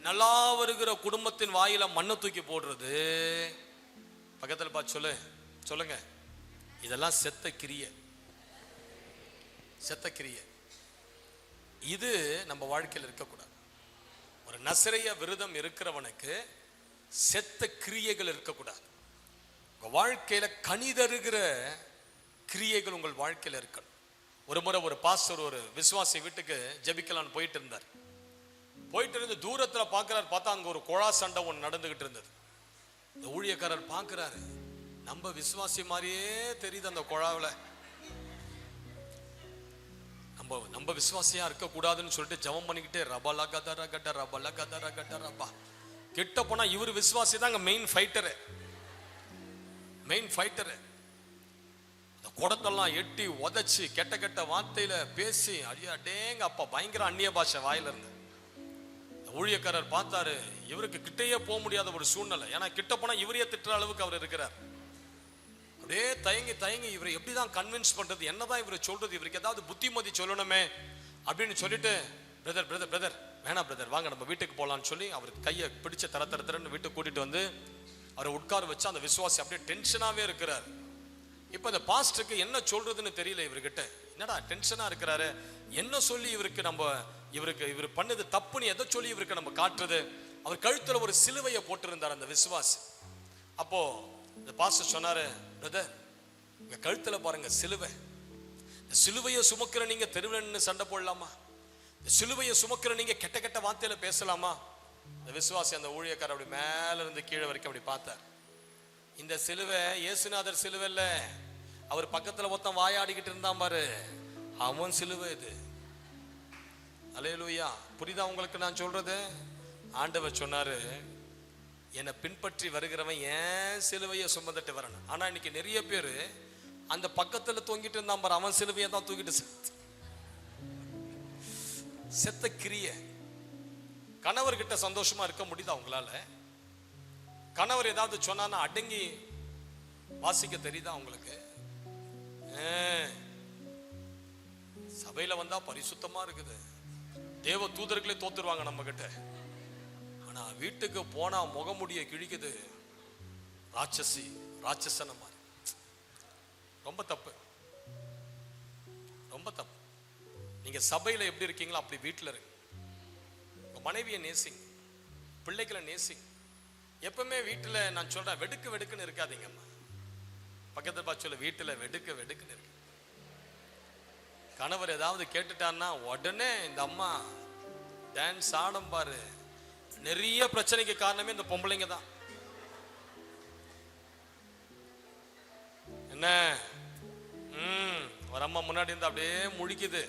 நல்லா வருகிற குடும்பத்தின் வாயில மண்ணை தூக்கி போடுறது. பக்கத்தில் பார்த்து சொல்லுங்க, இதெல்லாம் செத்த கிரிய, செத்த கிரிய. இது நம்ம வாழ்க்கையில் இருக்கக்கூடாது. ஒரு நசரேய விரதம் இருக்கிறவனுக்கு செத்த கிரியைகள் இருக்கக்கூடாது. உங்க வாழ்க்கையில கனிதருகிற கிரியைகள் உங்கள் வாழ்க்கையில் இருக்கணும். ஒரு முறை ஒரு பாஸ்டர் ஒரு விசுவாசி வீட்டுக்கு ஜெபிக்கலான்னு போயிட்டு இருந்தார். போயிட்டு இருந்து தூரத்துல பார்க்கிறார், பார்த்தா அங்க ஒரு குழா சண்டை ஒன்று நடந்துகிட்டு இருந்தது. இந்த ஊழியக்காரர் பார்க்கிறாரு, நம்ம விசுவாசி மாதிரியே தெரியுது அந்த குழாவில், நம்ம விசுவாசியா இருக்க கூடாதுன்னு சொல்லிட்டு ஜெபம் பண்ணிக்கிட்டே ரபலா கதரா கட்ட ரபலா கதரா கட்ட ரபா. கிட்ட போனா இவர் விசுவாசி தான் மெயின் ஃபைட்டரு. அந்த குடத்தெல்லாம் எட்டி உதைச்சு கெட்ட கெட்ட வார்த்தையில பேசி அடேங்க அப்பா பயங்கர அந்நிய பாஷை வாயில இருந்து. ஊழியக்காரர் பார்த்தாரு, இவருக்கு கிட்டையே போக முடியாத ஒரு சூழ்நிலை. ஏன்னா கிட்ட போனா இவரையே திட்டுற அளவுக்கு அவர் இருக்கிறார். அப்படியே தயங்கி இவரை எப்படிதான் கன்வின்ஸ் பண்றது, என்னதான் இவரை சொல்றது, இவருக்கு ஏதாவது புத்திமதி சொல்லணுமே அப்படின்னு சொல்லிட்டு, பிரதர் வேணாம் பிரதர், வாங்க நம்ம வீட்டுக்கு போகலான்னு சொல்லி அவருக்கு கையை பிடிச்ச தரன்னு வீட்டுக்கு கூட்டிட்டு வந்து அவரை உட்கார வச்சு அந்த விசுவாசி அப்படியே டென்ஷனாவே இருக்கிறார். இப்ப இந்த பாஸ்டருக்கு என்ன சொல்றதுன்னு தெரியல இவர்கிட்ட. என்னடா டென்ஷனா இருக்கிறாரு, என்ன சொல்லி இவர் பண்ணது தப்புன்னு எதை சொல்லி இவருக்கு நம்ம காட்டுறது. அவர் கழுத்துல ஒரு சிலுவையை போட்டிருந்தார் அந்த விசுவாசி. அப்போ இந்த பாஸ்டர் சொன்னாரு, பிரதர் உங்க கழுத்துல பாருங்க சிலுவை, இந்த சிலுவையை சுமக்கிற நீங்க தெருவில் சண்டை போடலாமா? இந்த சிலுவையை சுமக்கிற நீங்க கெட்ட கெட்ட வார்த்தையில பேசலாமா? இந்த விசுவாசி அந்த ஊழியக்காரர் அப்படி மேல இருந்து கீழே வரைக்கும் அப்படி பார்த்தார். இந்த சிலுவை இயேசுநாதர் சிலுவை இல்ல, அவர் பக்கத்துல மொத்தம் வாயாடிக்கிட்டு இருந்தான் பாரு, அவன் சிலுவை இது. அல்லேலூயா. புரியுதா உங்களுக்கு நான் சொல்றது? ஆண்டவர் சொன்னாரு, என்னை பின்பற்றி வருகிறவன் ஏன் சிலுவையை சுமந்துட்டு வரணும். ஆனா இன்னைக்கு நிறைய பேரு அந்த பக்கத்துல தூங்கிட்டு இருந்தான் பாரு, அவன் சிலுவையை தான் தூக்கிட்டு செத்த கிரிய. கணவர்கிட்ட சந்தோஷமா இருக்க முடியுதா உங்களால? கணவர் ஏதாவது சொன்னா அடங்கி வாசிக்க தெரியுதா உங்களுக்கு? சபையில வந்தா பரிசுத்தமா இருக்குது, தேவ தூதர்களே தோத்துருவாங்க நம்ம கிட்ட. ஆனா வீட்டுக்கு போனா முகமுடிய கிழிக்குது, ராட்சசன மாதிரி. ரொம்ப தப்பு. நீங்க சபையில எப்படி இருக்கீங்களோ அப்படி வீட்டுல இருக்கு. உங்க மனைவியை நேசிங்க, பிள்ளைகளை நேசிங்க. எப்பவுமே வீட்டுல நான் சொல்றேன், வெடுக்குன்னு இருக்காதீங்க. பக்கத்துல பார்த்து சொல்ல, வீட்டுல வெடுக்குன்னு இருக்கு. கணவர் ஏதாவது கேட்டுட்டான்னா உடனே இந்த அம்மா டான்ஸ் ஆடும் பாரு. நிறைய பிரச்சனைக்கு காரணமே இந்த பொம்பளைங்க தான். என்ன ஒரு அம்மா முன்னாடி இருந்து அப்படியே முழிக்குது.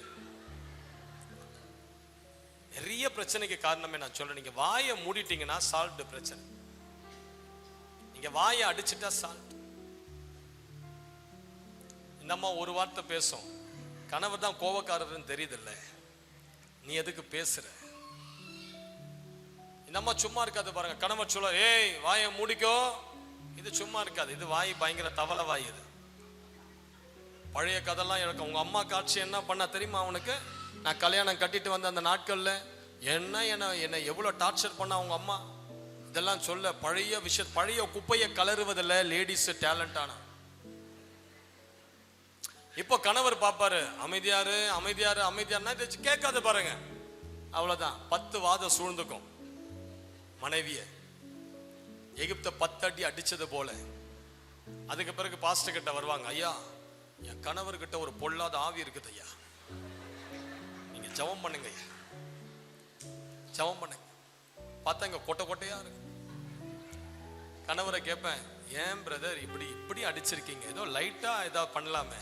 நிறைய பிரச்சனைக்கு காரணமே நான் சொல்றேன், நீங்க வாயை மூடிட்டீங்கன்னா சால்ட் பிரச்சனை, நீங்க வாயை அடிச்சுட்டா சால்ட். இந்த அம்மா ஒரு வார்த்தை பேசும், கணவர் தான் கோவக்காரர்னு தெரியுது இல்ல, நீ எதுக்கு பேசுற? இந்த அம்மா சும்மா இருக்காது பாருங்க. கணவர் சொல்ல, ஏய் வாயை மூடிக்கோ, இது சும்மா இருக்காது, இது வாய் பயங்கர தவளை வாய். இது பழைய கதெல்லாம் எனக்கு உங்க அம்மா காட்சி என்ன பண்ண தெரியுமா அவனுக்கு? நான் கல்யாணம் கட்டிட்டு வந்த அந்த நாட்கள்ல என்ன எவ்வளவு டார்ச்சர் பண்ண அவங்க அம்மா. இதெல்லாம் சொல்ல பழைய விஷயம், பழைய குப்பையை கலருவதில்ல லேடிஸ் டேலண்டான. இப்போ கணவர் பாப்பாரு, அமைதியாரு கேட்காது பாருங்க, அவ்வளவுதான் 10 வாதம் சூழ்ந்துக்கும் மனைவிய. எகிப்த 10 அடி அடிச்சது போல. அதுக்கு பிறகு பாஸ்டர் கிட்ட வருவாங்க, ஐயா என் கணவர்கிட்ட ஒரு பொல்லாத ஆவி இருக்குது ஐயா, நீங்க ஜெபம் பண்ணுங்க ஐயா. ஜெபம் பண்ணுங்க. பார்த்தா இங்க கொட்டை கொட்டையா இருக்கு. கணவரை கேட்பேன், ஏன் பிரதர் இப்படி இப்படி அடிச்சிருக்கீங்க, ஏதோ லைட்டா ஏதாவது பண்ணலாமே,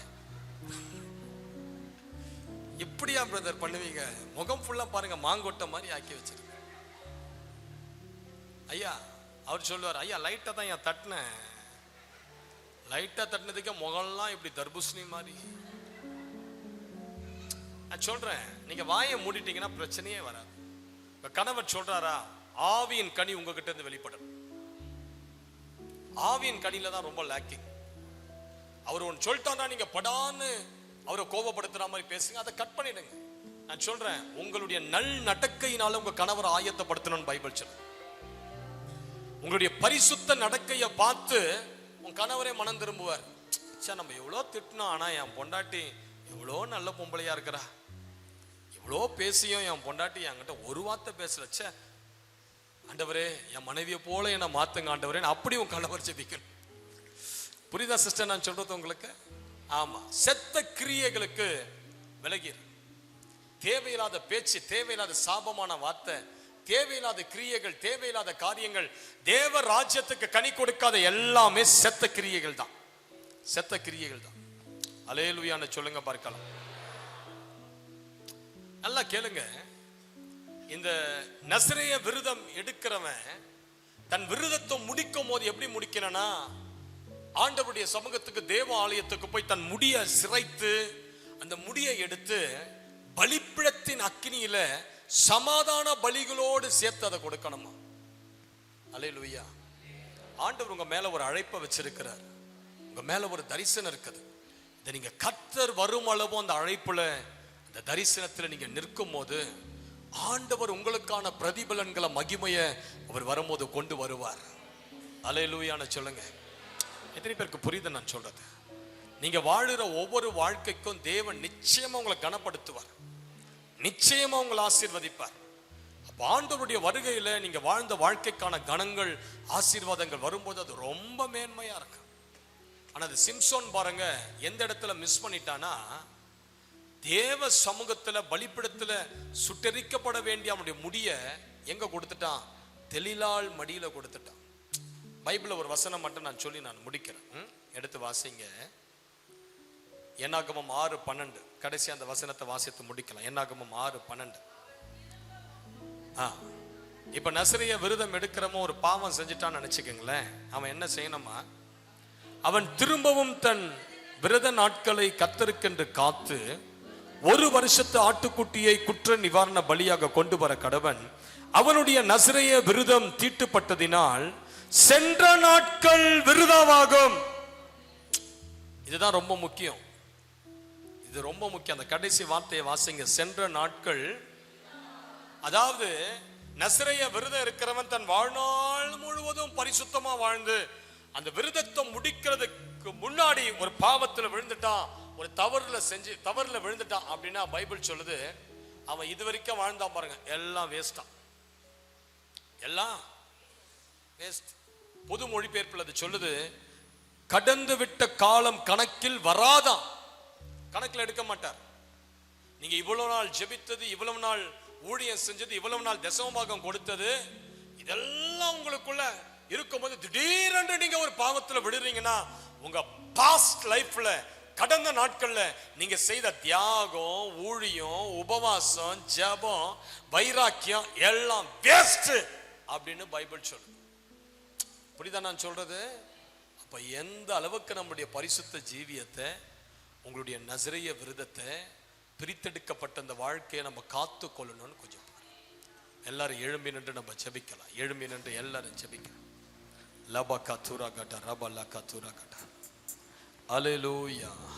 இப்படியா பிரதர் பண்ணுவீங்க, முகம் ஃபுல்லா பாருங்க மாங்கொட்டை மாதிரி ஆக்கி வச்சிருக்க. ஐயா அவர் சொல்லுவார், ஐயா லைட்டா தான் ஏன் தட்டினேன், லைட்டா தட்டினதுக்கே முகம்லாம் இப்படி தர்பூசணி மாதிரி. நான் சொல்றேன், நீங்க வாயை மூடிட்டீங்கன்னா பிரச்சனையே வராது. கணவர் சொல்றாரா, ஆவியின் கனி உங்ககிட்ட இருந்து வெளிப்படும். ஆவியின் கனியில தான் ரொம்ப லேக்கிங். அவர் ஒன்று சொல்லிட்டானா நீங்க படான்னு அவரை கோபப்படுத்துற மாதிரி பேசுங்க, அதை கட் பண்ணிடுங்க. நான் சொல்றேன், உங்களுடைய நல் நடக்கையினால உங்க கணவரை ஆயத்தப்படுத்தணும்னு பைபிள் சொல்லுது. உங்களுடைய பரிசுத்த நடக்கையை பார்த்து உன் கணவரே மனம் திரும்புவார். சே, நம்ம எவ்வளோ திட்டினோம், ஆனா என் பொண்டாட்டி எவ்வளோ நல்ல பொம்பளையா இருக்கிறா, எவ்வளோ பேசியும் என் பொண்டாட்டி என்கிட்ட ஒரு வார்த்தை பேசல, சே ஆண்டவரே என் மனைவியை போல என்ன மாத்துங்க ஆண்டவரே, அப்படி உன் கணவர் ஜெபிக்கணும். புரியுதா சிஸ்டர் நான் சொல்றது உங்களுக்கு? ஆமா, செத்த கிரியைகளுக்கு விலகிரு. தேவையில்லாத பேச்சு, தேவையில்லாத சாபமான வார்த்தை, தேவையில்லாத கிரியைகள், தேவையில்லாத காரியங்கள், தேவ ராஜ்யத்துக்கு கனி கொடுக்காத எல்லாமே செத்த கிரியைகள் தான், செத்த கிரியைகள் தான். அல்லேலூயான்னு சொல்லுங்க பார்க்கலாம். நல்லா கேளுங்க. இந்த நசரேய விரதம் எடுக்கிறவன் தன் விரதத்தை முடிக்கும் போது எப்படி முடிக்கணும்னா, ஆண்டவருடைய சமூகத்துக்கு தேவ ஆலயத்துக்கு போய் தன் முடியை சிரைத்து அந்த முடியை எடுத்து பலிபீடத்தின் அக்கினியில சமாதான பலிகளோடு சேர்த்து அதை கொடுக்கணுமா. அல்லேலூயா. ஆண்டவர் உங்க மேல ஒரு அழைப்பை வச்சிருக்கிறார், உங்க மேல ஒரு தரிசனம் இருக்குது. இதை நீங்க கர்த்தர் வரும் அளவு அந்த அழைப்புல அந்த தரிசனத்துல நீங்க நிற்கும் போது ஆண்டவர் உங்களுக்கான பிரதிபலன்களை மகிமையை அவர் வரும்போது கொண்டு வருவார். அல்லேலூயான்னு சொல்லுங்க. எத்தனை பேருக்கு புரியுது நான் சொல்றது? நீங்க வாழுற ஒவ்வொரு வாழ்க்கைக்கும் தேவன் நிச்சயமா உங்களை கனப்படுத்துவார், நிச்சயமா உங்களை ஆசீர்வதிப்பார். அப்ப ஆண்டவருடைய வருகையில நீங்க வாழ்ந்த வாழ்க்கைக்கான கணங்கள், ஆசீர்வாதங்கள் வரும்போது அது ரொம்ப மேன்மையா இருக்கு. ஆனா அது சிம்சோன் பாருங்க எந்த இடத்துல மிஸ் பண்ணிட்டானா, தேவ சமூகத்துல பலிபீடத்துல சுட்டெரிக்கப்பட வேண்டிய அவனுடைய முடிய எங்க கொடுத்துட்டான்? தெலிலாள் மடியில கொடுத்துட்டான். பைபிள்ல ஒரு வசனம் மட்டும் நான் சொல்லி நான் முடிக்கிறேன், எடுத்து வாசிங்க. என்னாகமம் 6:12, கடைசி அந்த வசனத்தை வாசித்து முடிக்கலாம். என்னாகமம் 6:12. இப்ப நசரேய விரதம் எடுக்கிறவன் ஒரு பாவம் செஞ்சுட்டான்னு நினைச்சுக்கங்களேன், அவன் என்ன செய்யணுமா? அவன் திரும்பவும் தன் விரத நாட்களை கர்த்தருக்கென்று காத்து 1 வருஷத்து ஆட்டுக்குட்டியை குற்ற நிவாரண பலியாக கொண்டு வர கடவன். அவனுடைய நசரேய விரதம் தீட்டுப்பட்டதினால் சென்ற நாட்கள் விருதாவாகும். இதுதான் ரொம்ப முக்கியம், இது ரொம்ப முக்கியம். அந்த கடைசி வார்த்தையை வாசிங்க, சென்ற நாட்கள். அதாவது நசரேய விரதம் இருக்கிறவன் தன் வாழ்நாள் முழுவதும் பரிசுத்தமா வாழ்ந்து அந்த விரதத்தை முடிக்கிறதுக்கு முன்னாடி ஒரு பாவத்துல விழுந்துட்டான், ஒரு தவறுல விழுந்துட்டான் அப்படின்னா பைபிள் சொல்லுது அவன் இது வரைக்கும் வாழ்ந்தான் பாருங்க, எல்லாம் வேஸ்டா, எல்லாம் வேஸ்ட். பொது மொழிபெயர்ப்பில் அது சொல்லுது, கடந்து விட்ட காலம் கணக்கில் வராதான், கணக்கில் எடுக்க மாட்டார். நீங்க இவ்வளவு நாள் ஜெபித்தது, இவ்வளவு நாள் ஊழியம் செஞ்சது, இவ்வளவு நாள் தசமபாகம் கொடுத்தது, இதெல்லாம் உங்களுக்குள்ள இருக்கும்போது திடீரென்று நீங்க ஒரு பாவத்துல விடுறீங்கன்னா உங்க பாஸ்ட் லைஃப்ல, கடந்த நாட்கள்ல நீங்க செய்த தியாகம், ஊழியம், உபவாசம், ஜெபம், வைராக்கியம் எல்லாம் வேஸ்ட் அப்படின்னு பைபிள் சொல்லுது. புரியுதா நான் சொல்றது? அப்ப எந்த அளவுக்கு நம்முடைய பரிசுத்த ஜீவியத்தை, உங்களுடைய நசரேய விரதத்தை, பிரித்தெடுக்கப்பட்ட அந்த வாழ்க்கையை நம்ம காத்து கொள்ளணும்னு கொஞ்சம் எல்லாரும் எழும்பி நின்று நம்ம ஜெபிக்கலாம். எழும்பி நின்று எல்லாரும் ஜெபிக்கலாம். லபா கத்துரா கட்டா ரபா லா கத்துரா கட்டா. அல்லேலூயா.